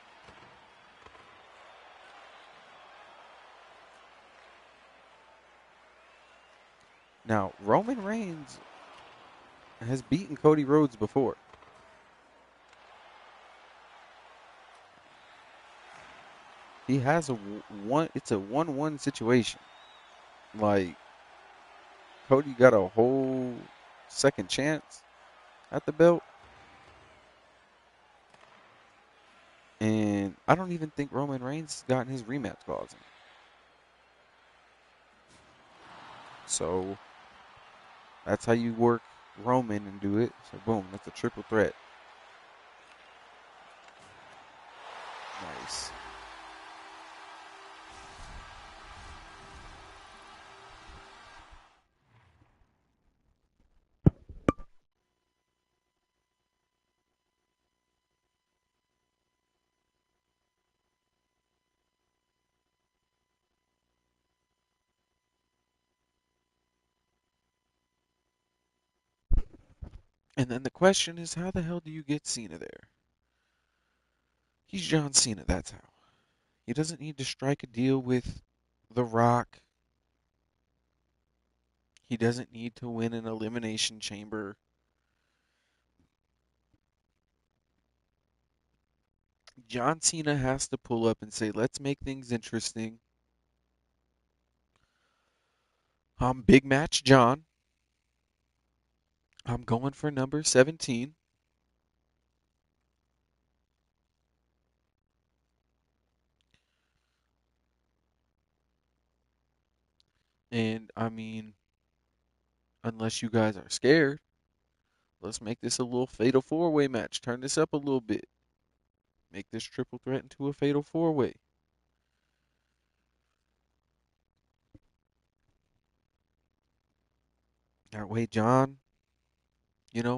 Speaker 1: Now, Roman Reigns has beaten Cody Rhodes before. He has it's a 1-1 situation. Like, Cody got a whole second chance at the belt. And I don't even think Roman Reigns has gotten his rematch clause in. So that's how you work Roman and do it. So boom, that's a triple threat. Nice. And then the question is, how the hell do you get Cena there? He's John Cena, that's how. He doesn't need to strike a deal with The Rock. He doesn't need to win an elimination chamber. John Cena has to pull up and say, let's make things interesting. I'm Big Match John. I'm going for number 17. And I mean, unless you guys are scared, let's make this a little fatal four-way match. Turn this up a little bit. Make this triple threat into a fatal four-way. That way, John,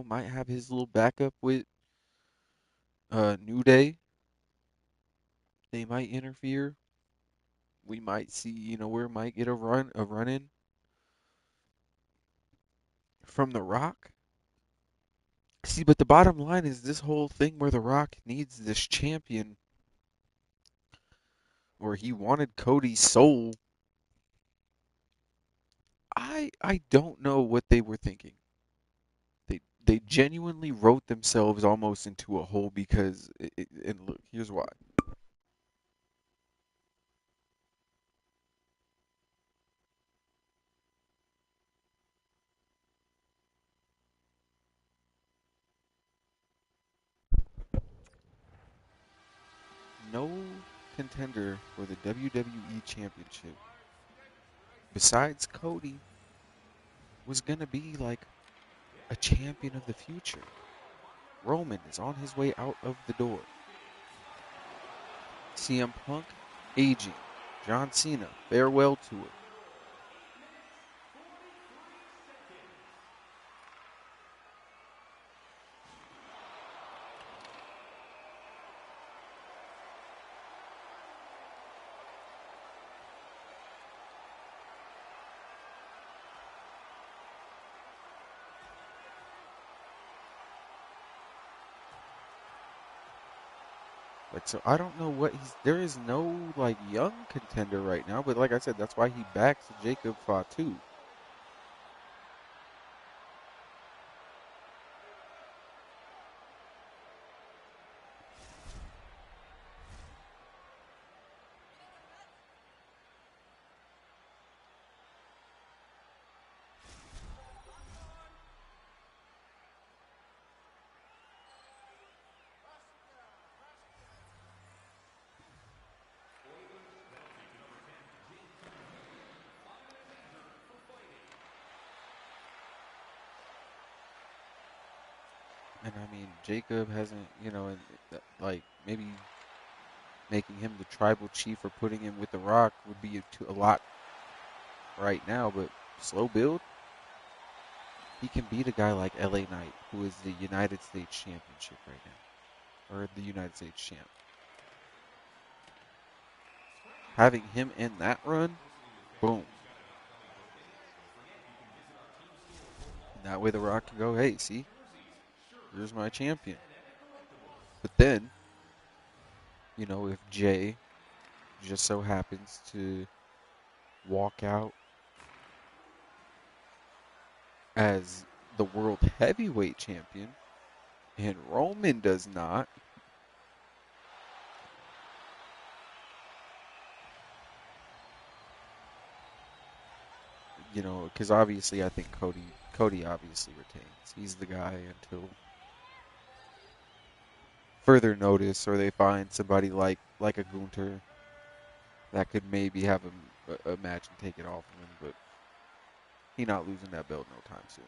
Speaker 1: might have his little backup with New Day. They might interfere. We might see, where might get a run in from The Rock. See, but the bottom line is this whole thing where The Rock needs this champion, or he wanted Cody's soul. I don't know what they were thinking. They genuinely wrote themselves almost into a hole because and look, here's why. No contender for the WWE Championship besides Cody was gonna be like a champion of the future. Roman is on his way out of the door. CM Punk aging. John Cena farewell tour. Like, so I don't know what there is no like young contender right now, but like I said, that's why he backs Jacob Fatu. And I mean, Jacob hasn't, like maybe making him the tribal chief or putting him with The Rock would be a lot right now, but slow build, he can beat a guy like LA Knight, who is the United States Championship right now, or the United States champ. Having him in that run, boom. And that way The Rock can go, hey, see, here's my champion. But then, if Jay just so happens to walk out as the world heavyweight champion and Roman does not, because obviously I think Cody obviously retains. He's the guy until further notice, or they find somebody like a Gunter that could maybe have a match and take it off of him, but he not losing that belt no time soon.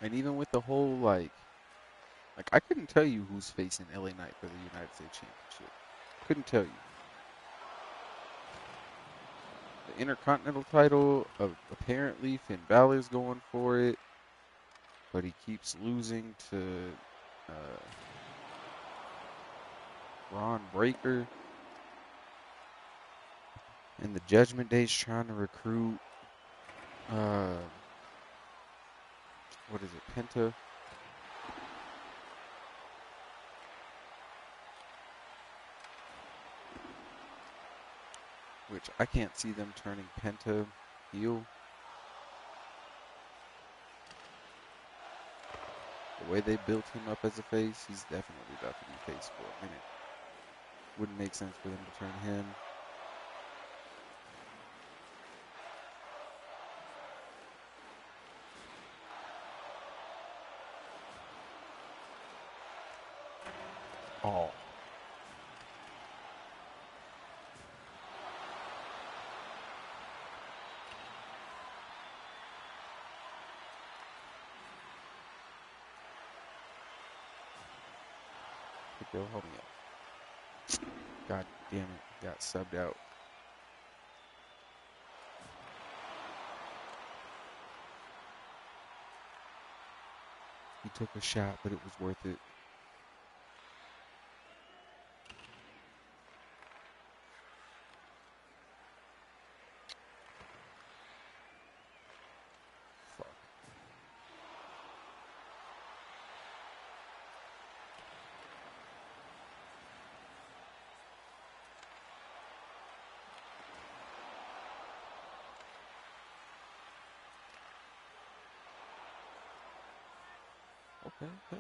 Speaker 1: And even with the whole like I couldn't tell you who's facing LA Knight for the United States Championship. Couldn't tell you. The Intercontinental title, apparently Finn Balor's going for it, but he keeps losing to uh, Ron Breakker. And the Judgment Day's trying to recruit, uh, what is it, Penta? Which I can't see them turning Penta heel. The way they built him up as a face, he's definitely about to be face for a minute. Wouldn't make sense for them to turn him. Oh. Yo, hold me up. God damn it. Got subbed out. He took a shot, but it was worth it. Fuck. Okay, hey.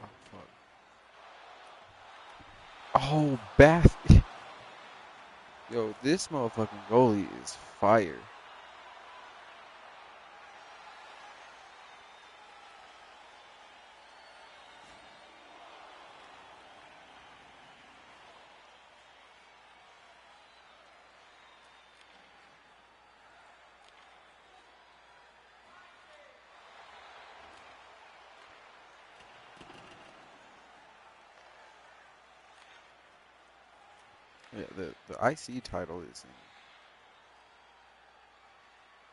Speaker 1: Oh, fuck. Oh, Bath. Yo, this motherfucking goalie is fire. Yeah, the IC title is in.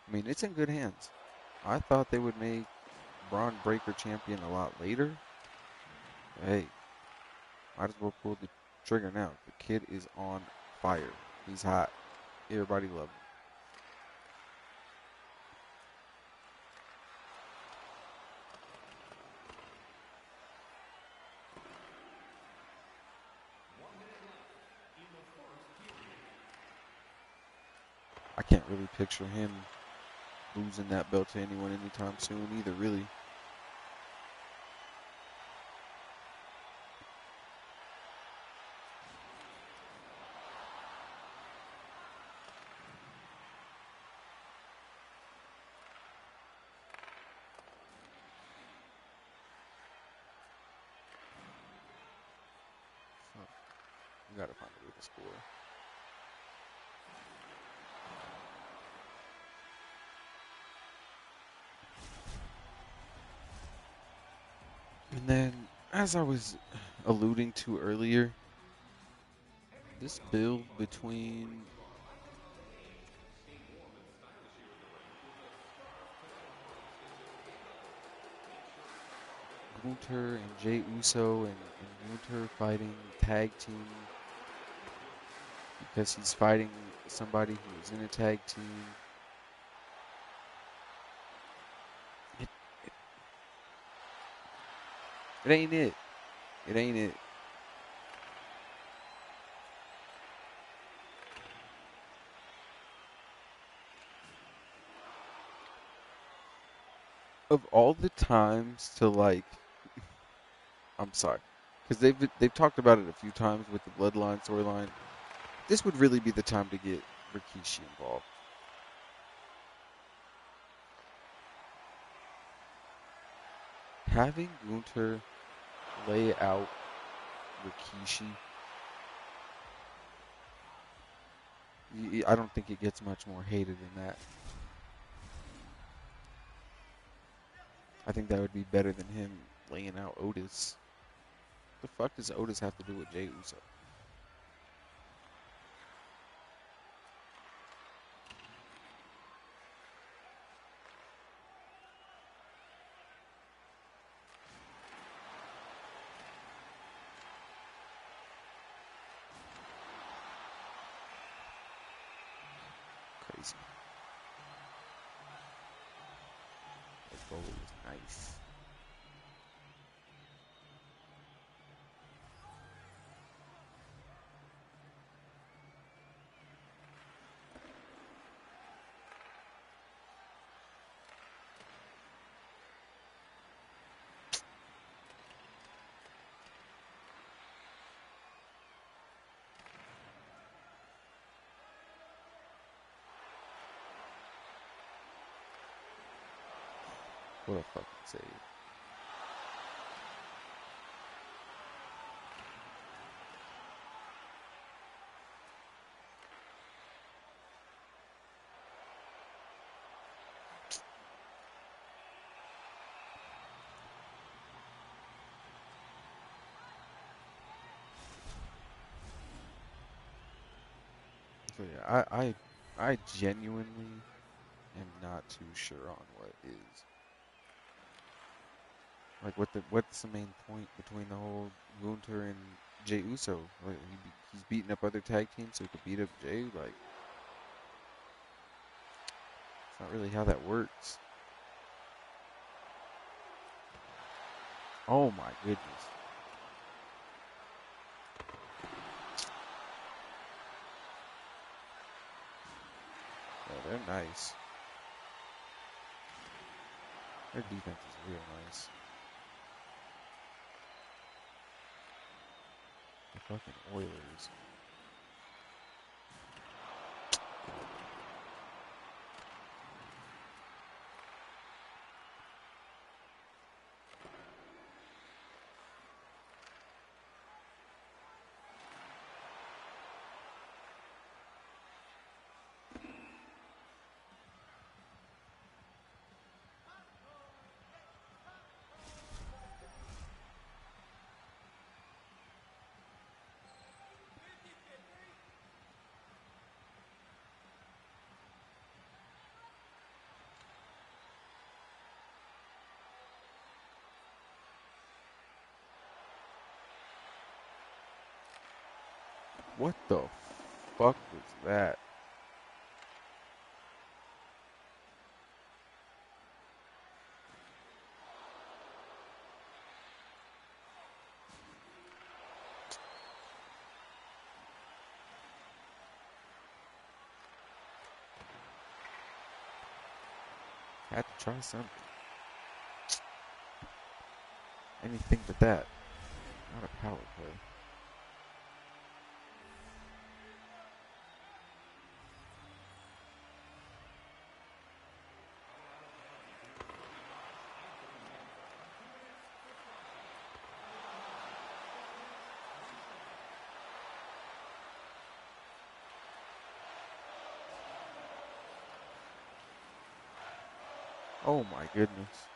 Speaker 1: I mean, it's in good hands. I thought they would make Braun Breaker champion a lot later, Hey, might as well pull the trigger now. The kid is on fire. He's hot. Everybody love him. I can't really picture him losing that belt to anyone anytime soon either, really. Huh. We gotta find a way to score. And then, as I was alluding to earlier, this build between Gunther and Jey Uso and Gunther fighting tag team because he's fighting somebody who is in a tag team. It, it ain't it. It ain't it. Of all the times to like, I'm sorry, because they've talked about it a few times with the Bloodline storyline. This would really be the time to get Rikishi involved. Having Gunther lay out Rikishi, I don't think it gets much more hated than that. I think that would be better than him laying out Otis. The fuck does Otis have to do with Jey Uso? Crazy. That goal was nice. What a fucking save. So yeah, I genuinely am not too sure on what is like what's the main point between the whole Gunther and Jey Uso? Like he's beating up other tag teams so he could beat up Jey. Like it's not really how that works. Oh my goodness. Yeah, they're nice. Their defense is real nice. The fucking Oilers. What the fuck was that? Had to try something. Anything but that. Not a power play. Oh my goodness.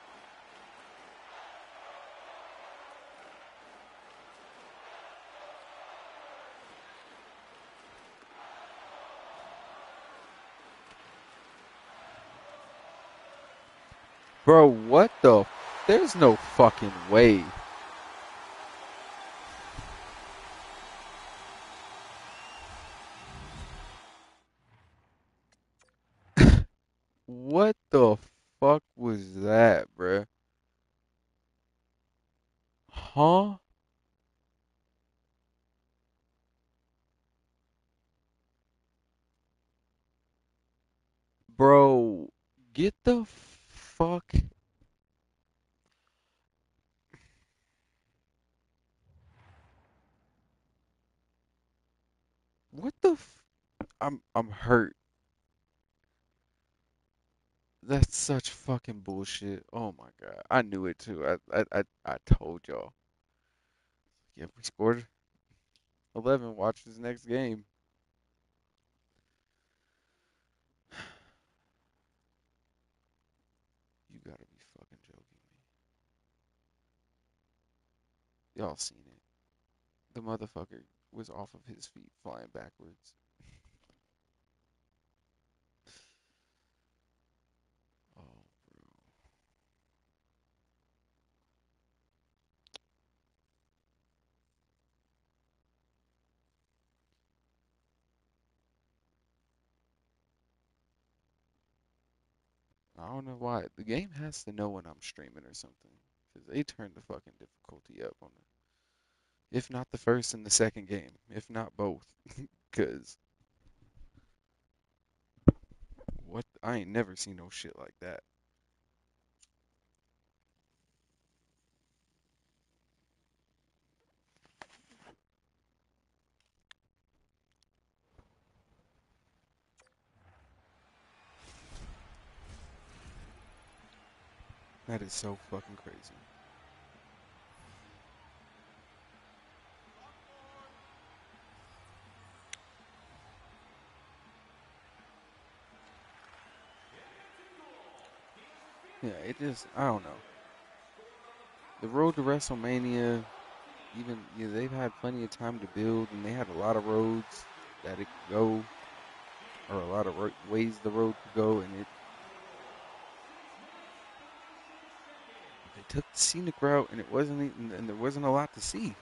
Speaker 1: Bro, what the? There's no fucking way. What the fuck was that, bruh? Huh? Bro, get the fuck. What the I'm hurt. That's such fucking bullshit. Oh my god. I knew it too. I told y'all. Yeah, we scored 11. Watch this next game. You gotta be fucking joking me. Y'all seen it. The motherfucker was off of his feet flying backwards. Oh, bro. I don't know why. The game has to know when I'm streaming or something. Because they turned the fucking difficulty up on it. If not the first and the second game. If not both. Because what? I ain't never seen no shit like that. That is so fucking crazy. Yeah, it just, I don't know. The road to WrestleMania, even, yeah, they've had plenty of time to build, and they had a lot of roads that it could go, or a lot of ways the road could go, and they took the scenic route, and it wasn't, and there wasn't a lot to see.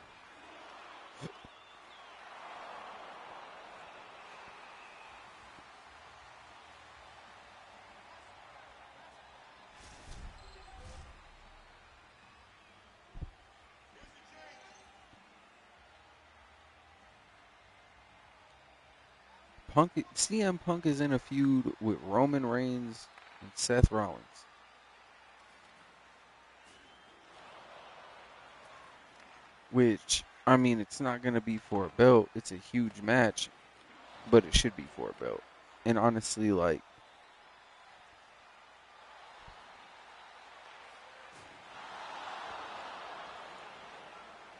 Speaker 1: CM Punk is in a feud with Roman Reigns and Seth Rollins, which, I mean, it's not going to be for a belt. It's a huge match, but it should be for a belt. And honestly, like,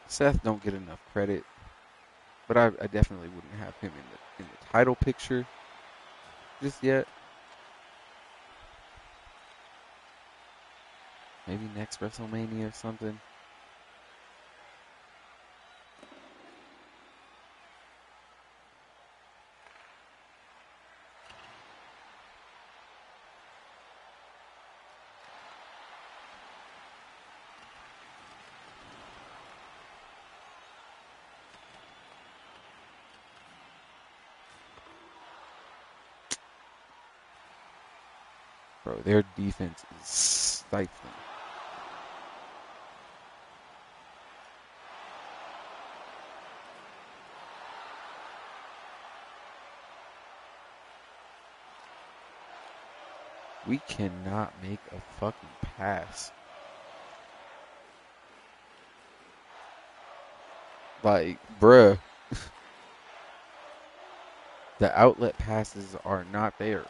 Speaker 1: Seth don't get enough credit, but I definitely wouldn't have him in the title picture just yet. Maybe next WrestleMania or something. Bro, their defense is stifling. We cannot make a fucking pass. Like, bruh, the outlet passes are not there.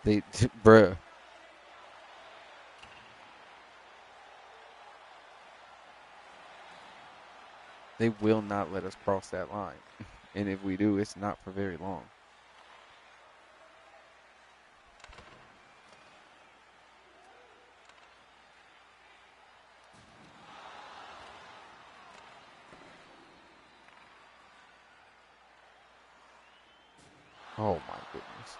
Speaker 1: They, bruh, they will not let us cross that line. And if we do, it's not for very long. Oh my goodness.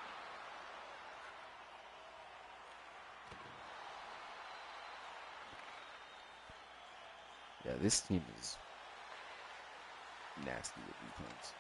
Speaker 1: Yeah, this team is nasty with defense.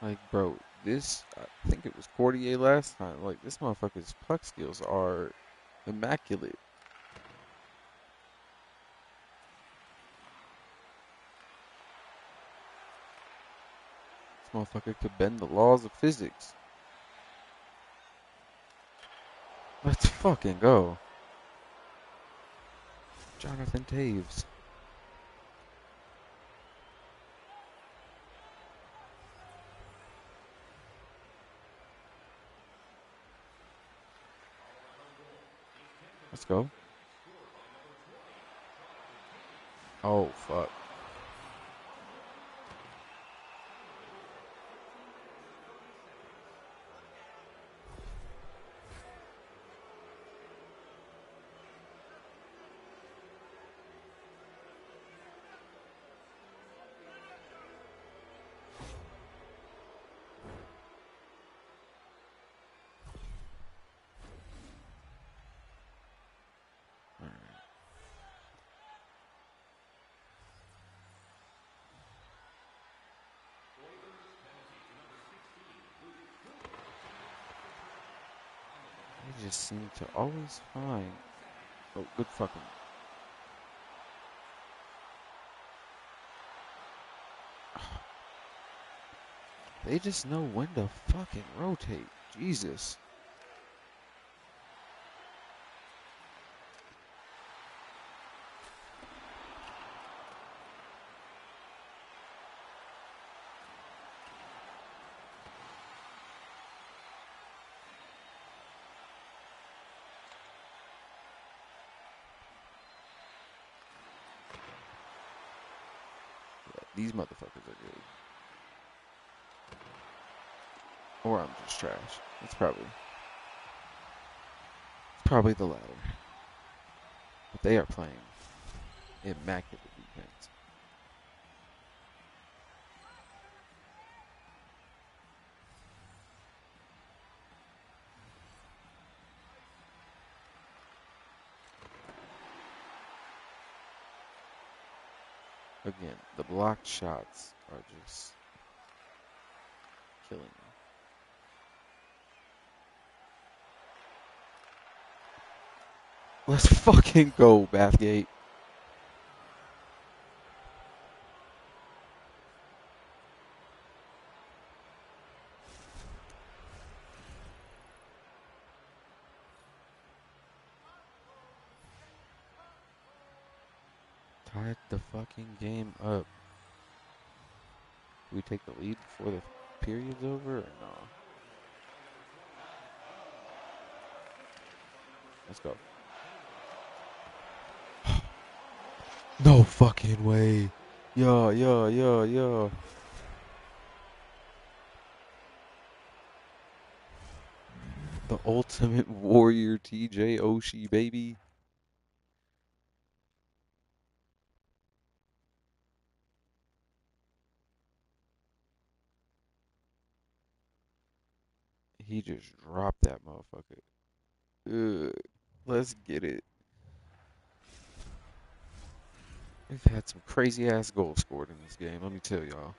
Speaker 1: Like, bro, this, I think it was Cordier last time. Like, this motherfucker's puck skills are immaculate. This motherfucker could bend the laws of physics. Let's fucking go. Jonathan Taves. Let's go. Oh, fuck. They just seem to always find. Oh, good fucking. They just know when to fucking rotate. Jesus. Yeah, these motherfuckers are good. Or I'm just trash. It's probably the latter. But they are playing immaculate defense. Again, the blocked shots are just killing me. Let's fucking go, Bathgate. Tied the fucking game up. We take the lead before the period's over or no? Let's go. No fucking way. Yeah. The Ultimate Warrior TJ Oshie, baby. He just dropped that motherfucker. Ugh. Let's get it. We've had some crazy ass goals scored in this game, let me tell y'all.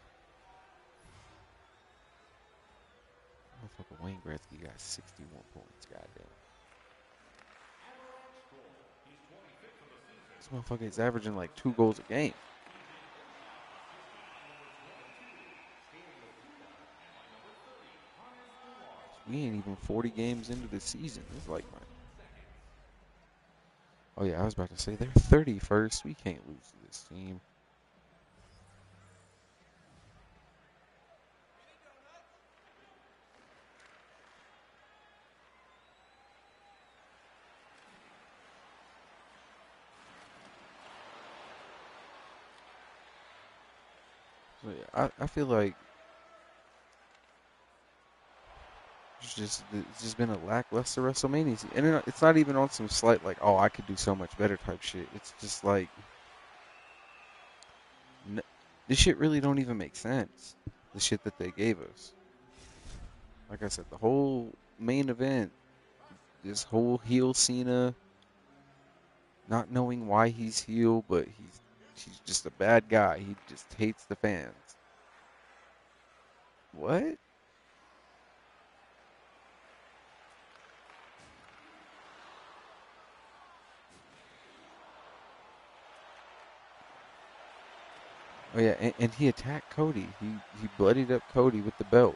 Speaker 1: Motherfucker Wayne Gretzky got 61 points, goddamn. This motherfucker is averaging like 2 goals a game. We ain't even 40 games into the season. It's like my. Oh yeah, I was about to say they're 31st. We can't lose to this team. So yeah, I feel like it's just been a lackluster WrestleMania, and it's not even on some slight like, oh, I could do so much better type shit. It's just like this shit really don't even make sense. The shit that they gave us. Like I said, the whole main event, this whole heel Cena, not knowing why he's heel, but he's just a bad guy. He just hates the fans. What? Oh yeah, and he attacked Cody. He bloodied up Cody with the belt.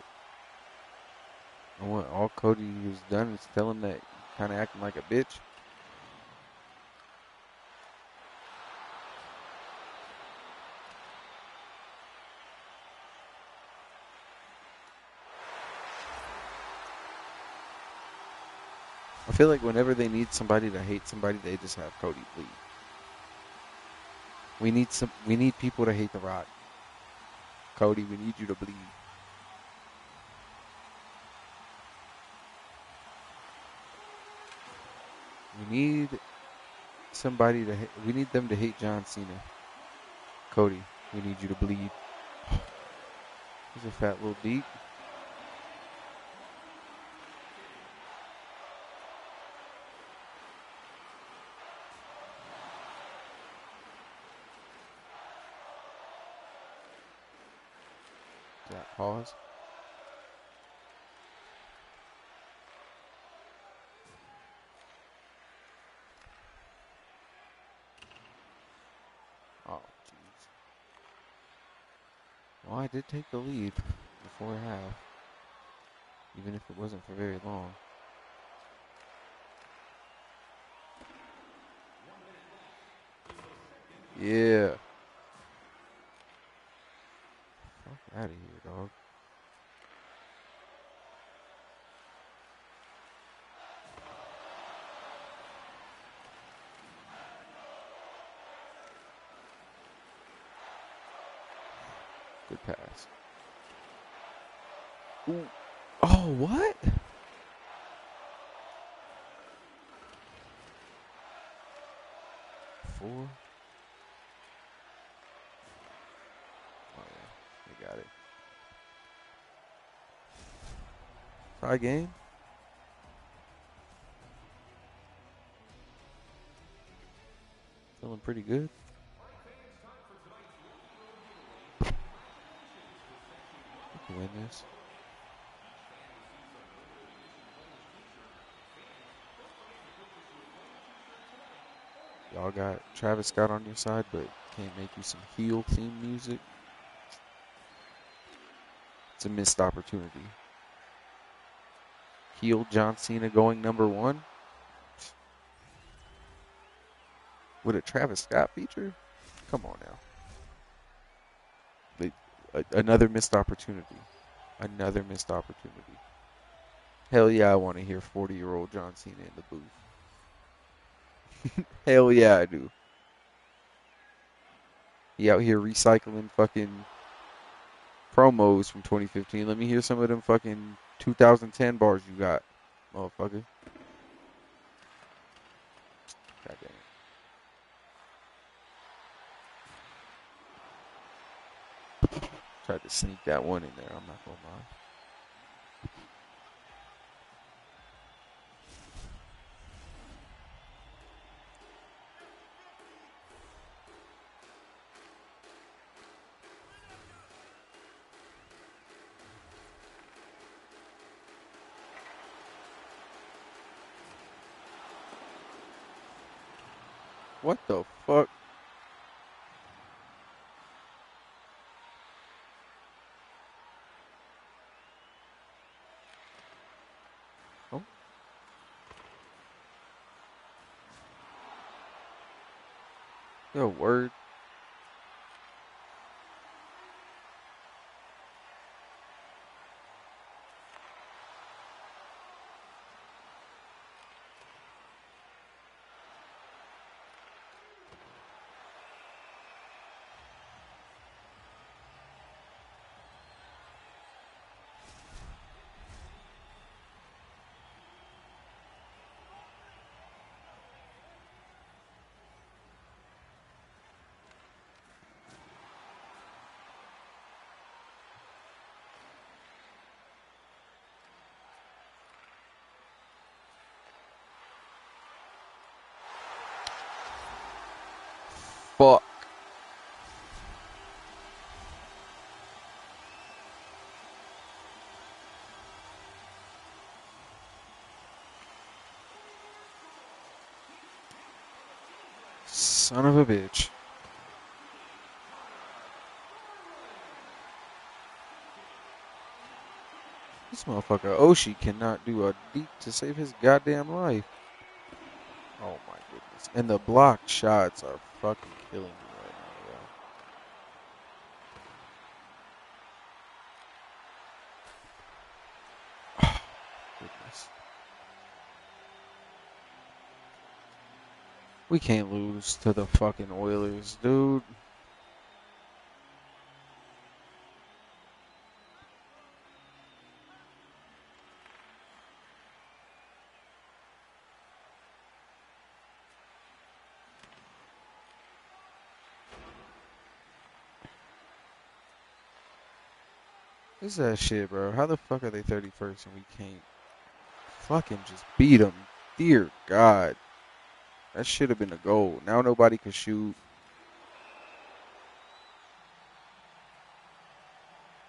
Speaker 1: And what all Cody was done is tell him that kind of acting like a bitch. I feel like whenever they need somebody to hate somebody, they just have Cody bleed. We need people to hate The Rock. Cody, we need you to bleed. We need somebody to we need them to hate John Cena. Cody, we need you to bleed. He's a fat little beat. That pause. Oh, jeez. Well, I did take the lead before half, even if it wasn't for very long. Yeah. Fuck out of here, dog. Good pass. Ooh. Oh, what? Four. Oh yeah, they got it. Tie game. Feeling pretty good. We can win this. Y'all got Travis Scott on your side, but can't make you some heel theme music. It's a missed opportunity. Heel John Cena going #1 with a Travis Scott feature. Come on now. Another missed opportunity. Another missed opportunity. Hell yeah, I want to hear 40-year-old John Cena in the booth. Hell yeah, I do. He out here recycling fucking promos from 2015. Let me hear some of them fucking 2010 bars you got, motherfucker. God damn it. Tried to sneak that one in there. I'm not gonna lie. What the fuck? Oh, yo, word. Fuck. Son of a bitch. This motherfucker Oshi cannot do a deep to save his goddamn life. Oh my goodness. And the blocked shots are fucking killing me right now, yo. Goodness. We can't lose to the fucking Oilers, dude. This is that shit, bro. How the fuck are they 31st and we can't fucking just beat them? Dear God. That should have been a goal. Now nobody can shoot.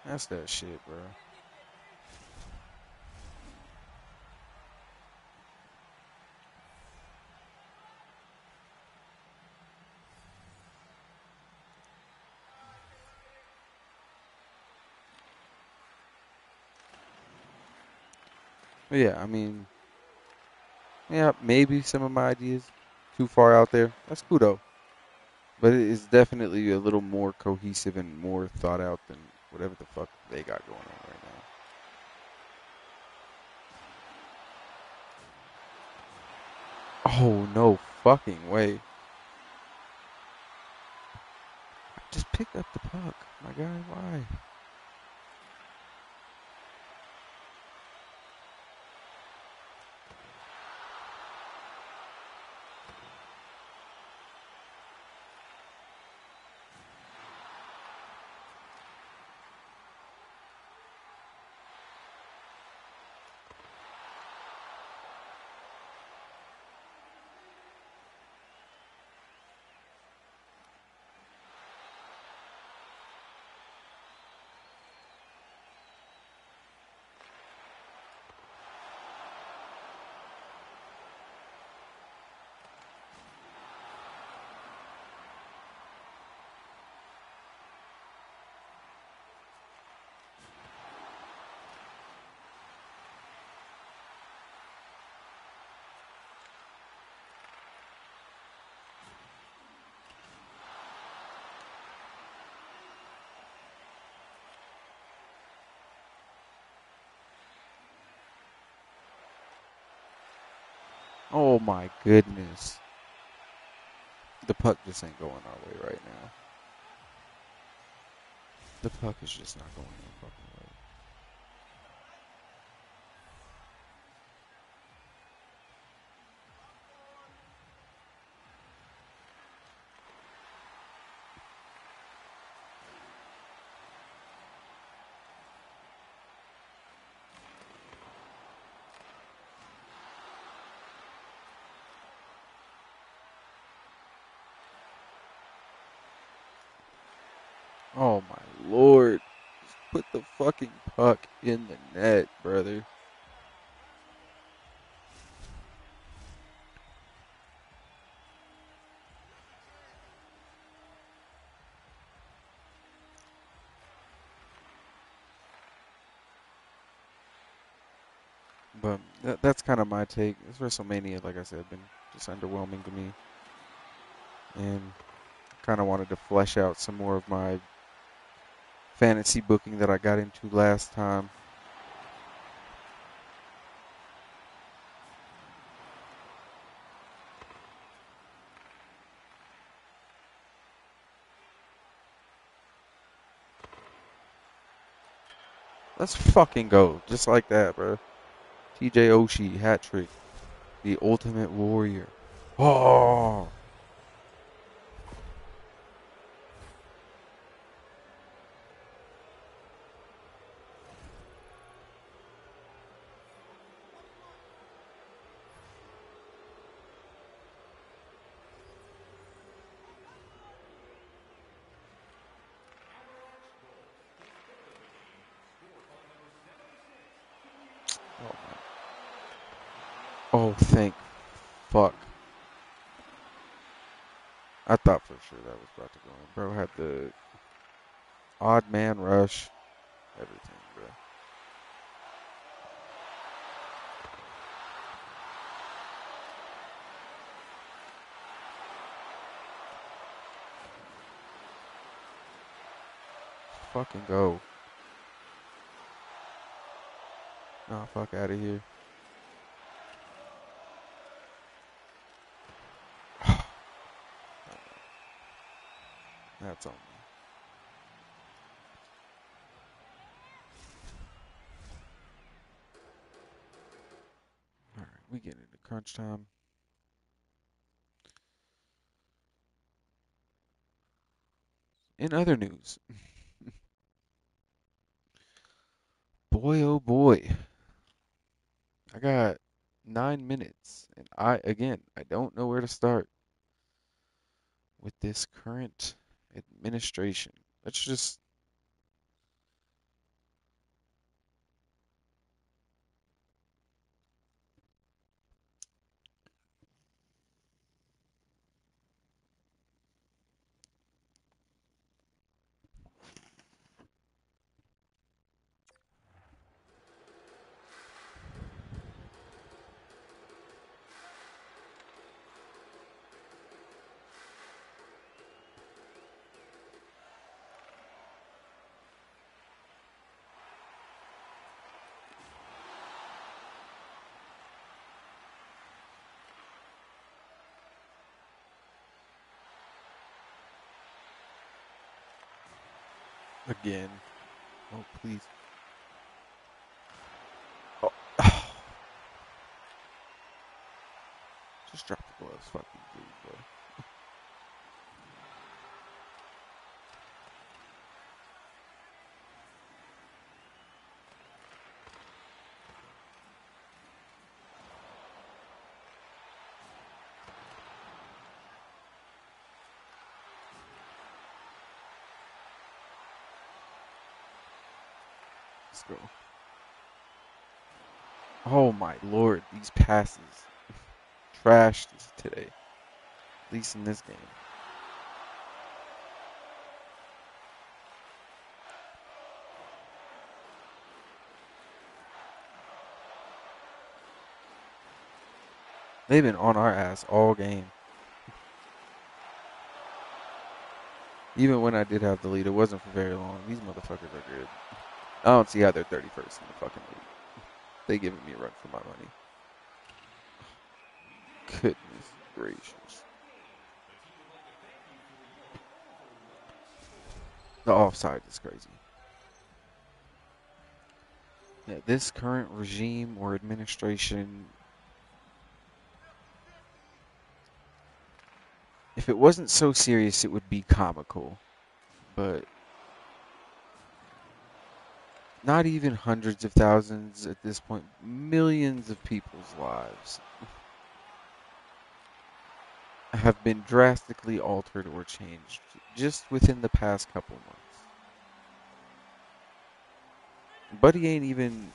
Speaker 1: That's that shit, bro. But yeah, I mean, yeah, maybe some of my ideas too far out there. That's cool though. But it is definitely a little more cohesive and more thought out than whatever the fuck they got going on right now. Oh, no fucking way. Just pick up the puck, my guy. Why? Oh my goodness. The puck just ain't going our way right now. The puck is just not going our fucking way. Oh my lord. Just put the fucking puck in the net, brother. But that's kind of my take. This WrestleMania, like I said, been just underwhelming to me. And kind of wanted to flesh out some more of my fantasy booking that I got into last time. Let's fucking go. Just like that, bro. TJ Oshie, hat trick. The Ultimate Warrior. Oh! Oh, oh, thank fuck. I thought for sure that was about to go in. Bro had the odd man rush. Everything, bro. Fucking go. Nah, fuck out of here. That's on me. Alright, we get into crunch time. In other news, boy oh boy, I got 9 minutes, and I don't know where to start with this current administration. Let's just again. Oh, please. Oh. Just drop the gloves, fucking dude, bro. Let's go. Oh my lord, these passes trashed today. At least in this game. They've been on our ass all game. Even when I did have the lead, it wasn't for very long. These motherfuckers are good. I don't see how they're 31st in the fucking league. They giving me a run for my money. Goodness gracious. The offside is crazy. Yeah, this current regime or administration, if it wasn't so serious, it would be comical. But not even hundreds of thousands at this point, millions of people's lives have been drastically altered or changed just within the past couple months. But he ain't even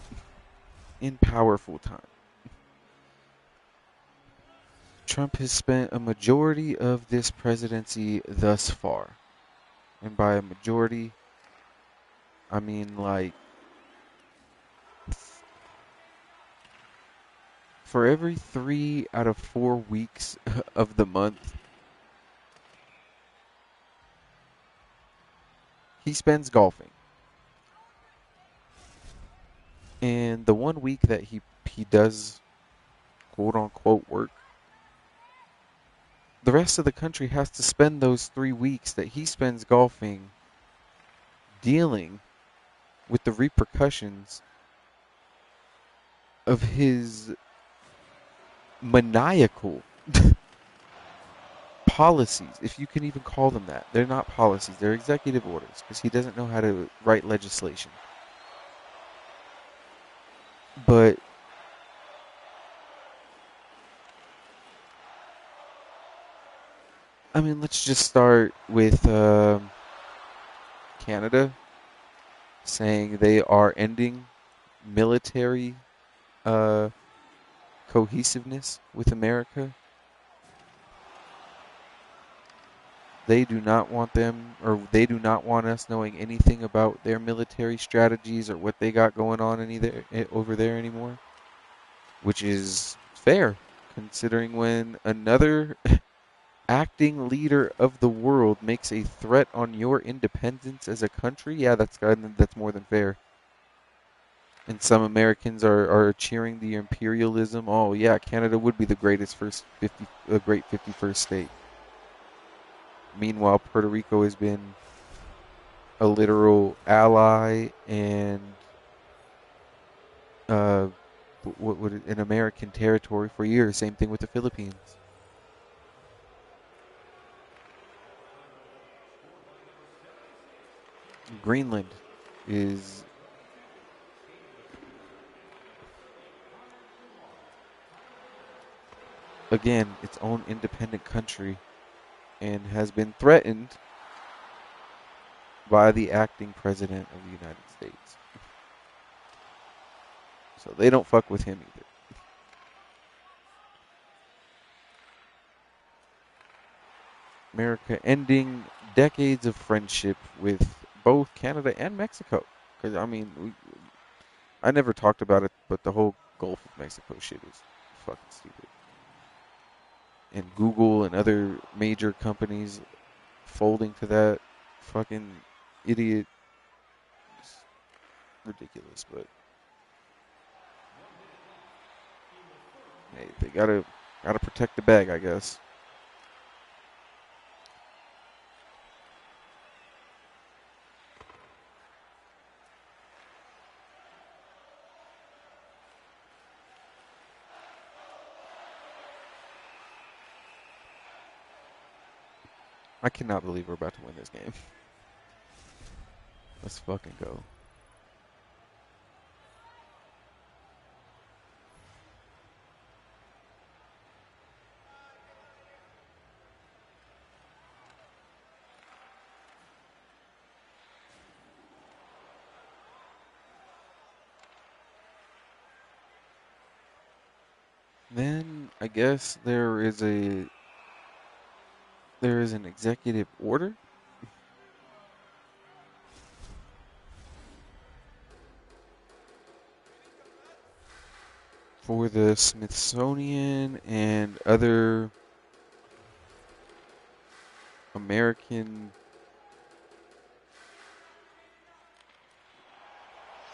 Speaker 1: in power full time. Trump has spent a majority of this presidency thus far. And by a majority, I mean like for every 3 out of 4 weeks of the month, he spends golfing. And the 1 week that he does quote unquote work, the rest of the country has to spend those 3 weeks that he spends golfing dealing with the repercussions of his maniacal policies, if you can even call them that. They're not policies, they're executive orders because he doesn't know how to write legislation. But I mean, let's just start with Canada saying they are ending military uh, cohesiveness with America. They do not want them, or they do not want us knowing anything about their military strategies or what they got going on over there anymore, which is fair, considering when another acting leader of the world makes a threat on your independence as a country. Yeah, that's more than fair. And some Americans are cheering the imperialism. Oh yeah, Canada would be the great 51st state. Meanwhile, Puerto Rico has been a literal ally and uh, what would an American territory for years. Same thing with the Philippines. Greenland is again its own independent country and has been threatened by the acting president of the United States. So they don't fuck with him either. America ending decades of friendship with both Canada and Mexico. Because, I mean, I never talked about it, but the whole Gulf of Mexico shit is fucking stupid. And Google and other major companies folding to that fucking idiot. It's ridiculous, but hey, they gotta protect the bag, I guess. I cannot believe we're about to win this game. Let's fucking go. Then I guess there is an executive order for the Smithsonian and other American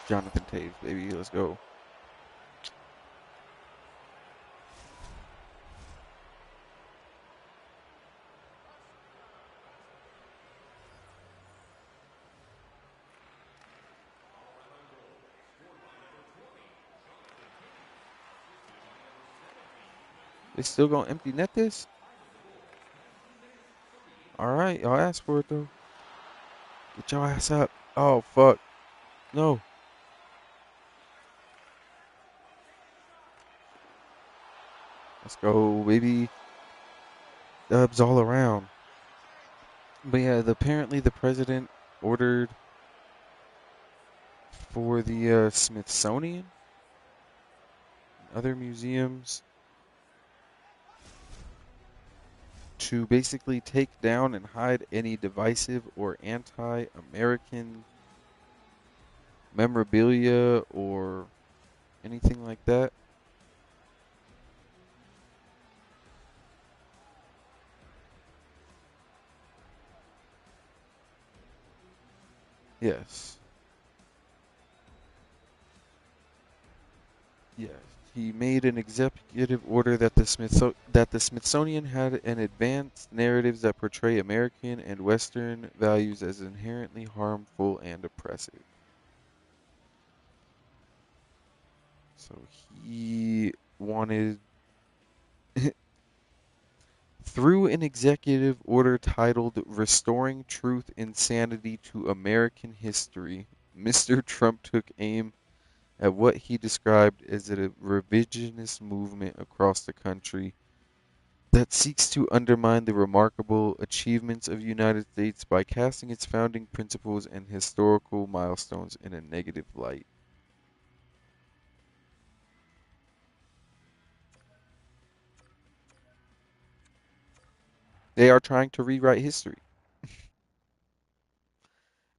Speaker 1: Jonathan Taves, baby. Let's go. They still gonna empty net this? All right, y'all asked for it though. Get your ass up. Oh fuck. No. Let's go, baby. Dubs all around. But yeah, apparently the president ordered for the Smithsonian and other museums to basically take down and hide any divisive or anti-American memorabilia or anything like that. Yes. Yes. He made an executive order that the Smithsonian had an advanced narratives that portray American and Western values as inherently harmful and oppressive. So he wanted through an executive order titled Restoring Truth and Sanity to American History, Mr. Trump took aim at what he described as a revisionist movement across the country that seeks to undermine the remarkable achievements of the United States by casting its founding principles and historical milestones in a negative light. They are trying to rewrite history.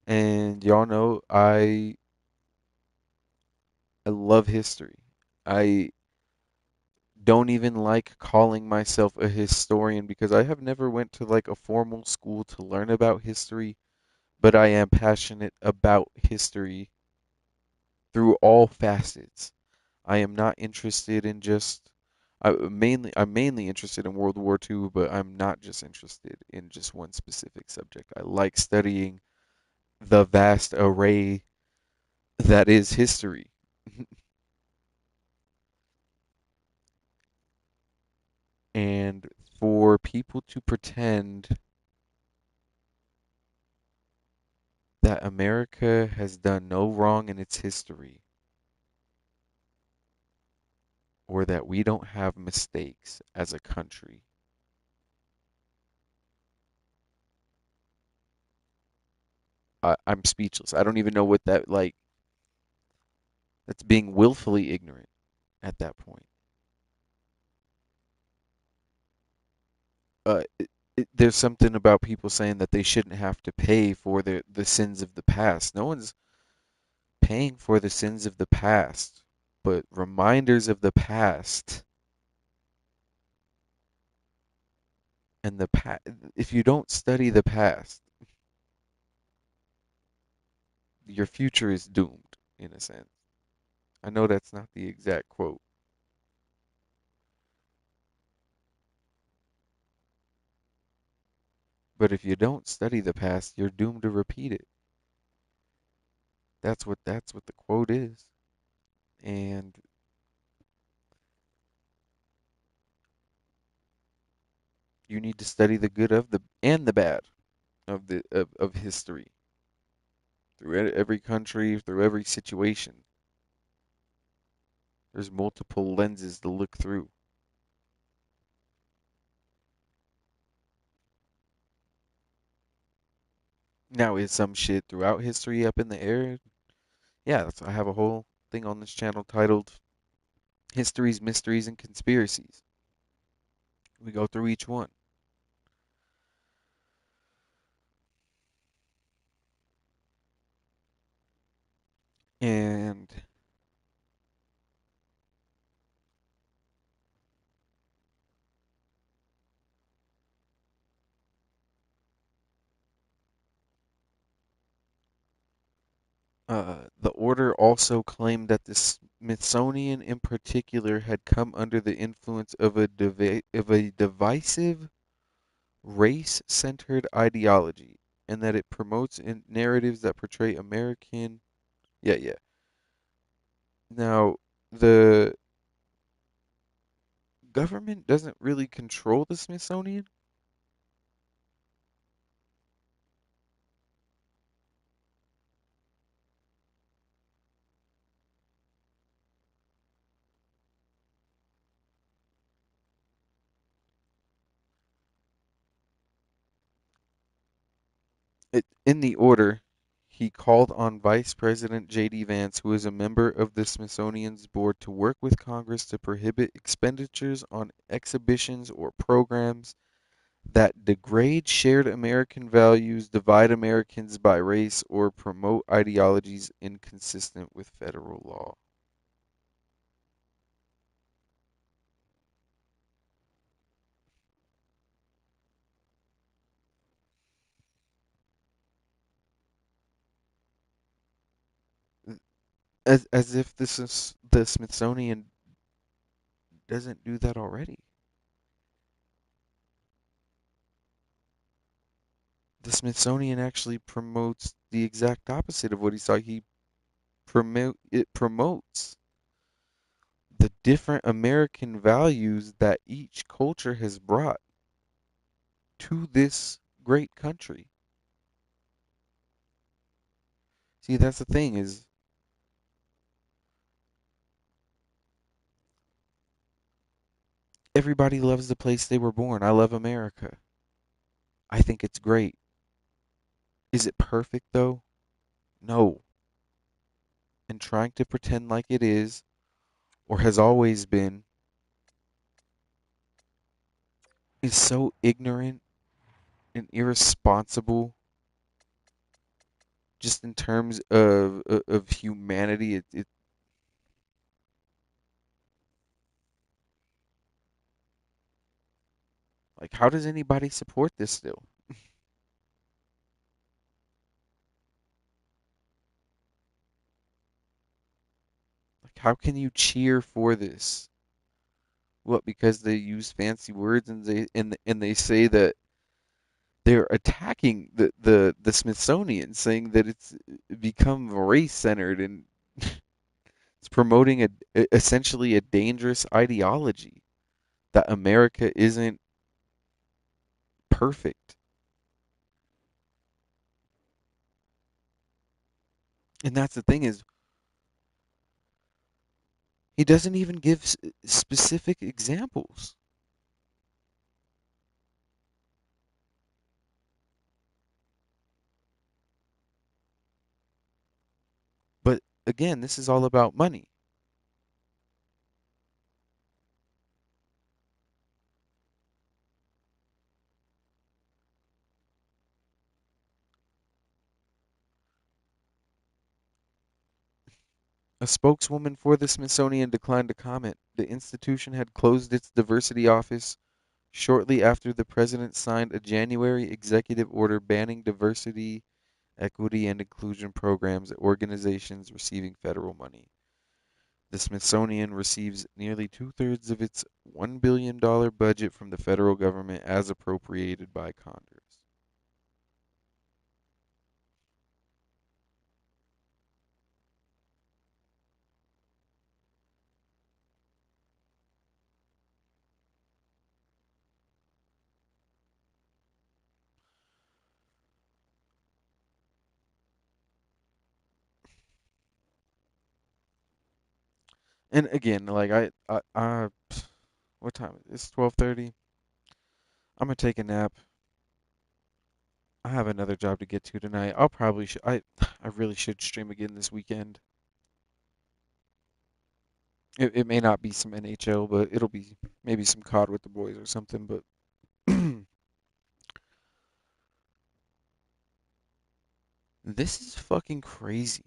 Speaker 1: And y'all know I love history. I don't even like calling myself a historian because I have never went to like a formal school to learn about history, but I am passionate about history through all facets. I am not interested in just I'm mainly interested in World War II, but I'm not just interested in just one specific subject. I like studying the vast array that is history. And for people to pretend that America has done no wrong in its history or that we don't have mistakes as a country, I'm speechless. I don't even know what that like. That's being willfully ignorant at that point. There's something about people saying that they shouldn't have to pay for the sins of the past. No one's paying for the sins of the past, but reminders of the past and the past. If you don't study the past, your future is doomed in a sense. I know that's not the exact quote, but if you don't study the past, you're doomed to repeat it. That's what the quote is. And you need to study the good of the and the bad of history through every country, through every situation. There's multiple lenses to look through. Now, is some shit throughout history up in the air? Yeah, I have a whole thing on this channel titled Histories, Mysteries, and Conspiracies. We go through each one. And the order also claimed that the Smithsonian in particular had come under the influence of a divisive race-centered ideology and that it promotes narratives that portray American. Yeah, yeah. Now, the government doesn't really control the Smithsonian. In the order, he called on Vice President J.D. Vance, who is a member of the Smithsonian's board, to work with Congress to prohibit expenditures on exhibitions or programs that degrade shared American values, divide Americans by race, or promote ideologies inconsistent with federal law. As if this is the Smithsonian doesn't do that already. The Smithsonian actually promotes the exact opposite of what he saw. It promotes the different American values that each culture has brought to this great country. See, that's the thing is everybody loves the place they were born. I love America. I think it's great. Is it perfect though? No. And trying to pretend like it is or has always been is so ignorant and irresponsible just in terms of humanity. Like, how does anybody support this still? Like, how can you cheer for this? What, because they use fancy words and they say that they're attacking the Smithsonian, saying that it's become race centered and it's promoting essentially a dangerous ideology that America isn't perfect. And that's the thing is he doesn't even give specific examples. But again, this is all about money. A spokeswoman for the Smithsonian declined to comment. The institution had closed its diversity office shortly after the president signed a January executive order banning diversity, equity, and inclusion programs at organizations receiving federal money. The Smithsonian receives nearly two-thirds of its $1 billion budget from the federal government as appropriated by Congress. And again, like what time? It's 12:30. I'm gonna take a nap. I have another job to get to tonight. I'll probably I really should stream again this weekend. It may not be some NHL, but it'll be maybe some COD with the boys or something. But this is fucking crazy.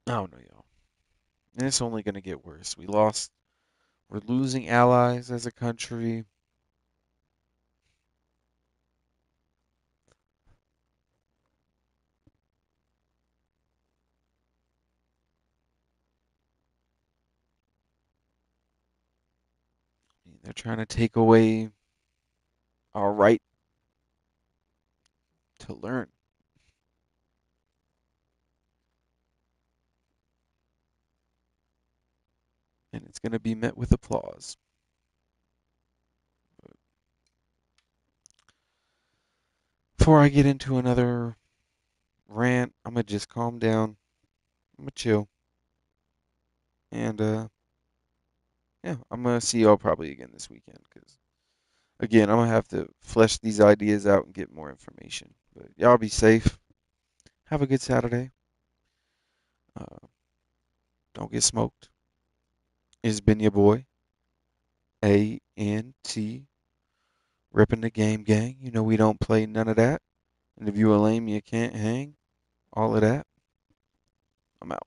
Speaker 1: I don't know, y'all. And it's only gonna get worse. We're losing allies as a country. They're trying to take away our right to learn. And it's going to be met with applause. Before I get into another rant, I'm going to just calm down. I'm going to chill. And, yeah, I'm going to see y'all probably again this weekend. Because, again, I'm going to have to flesh these ideas out and get more information. But y'all be safe. Have a good Saturday. Uh, don't get smoked. It's been your boy, ANT, ripping the game gang. You know we don't play none of that. And if you a lame, you can't hang. All of that. I'm out.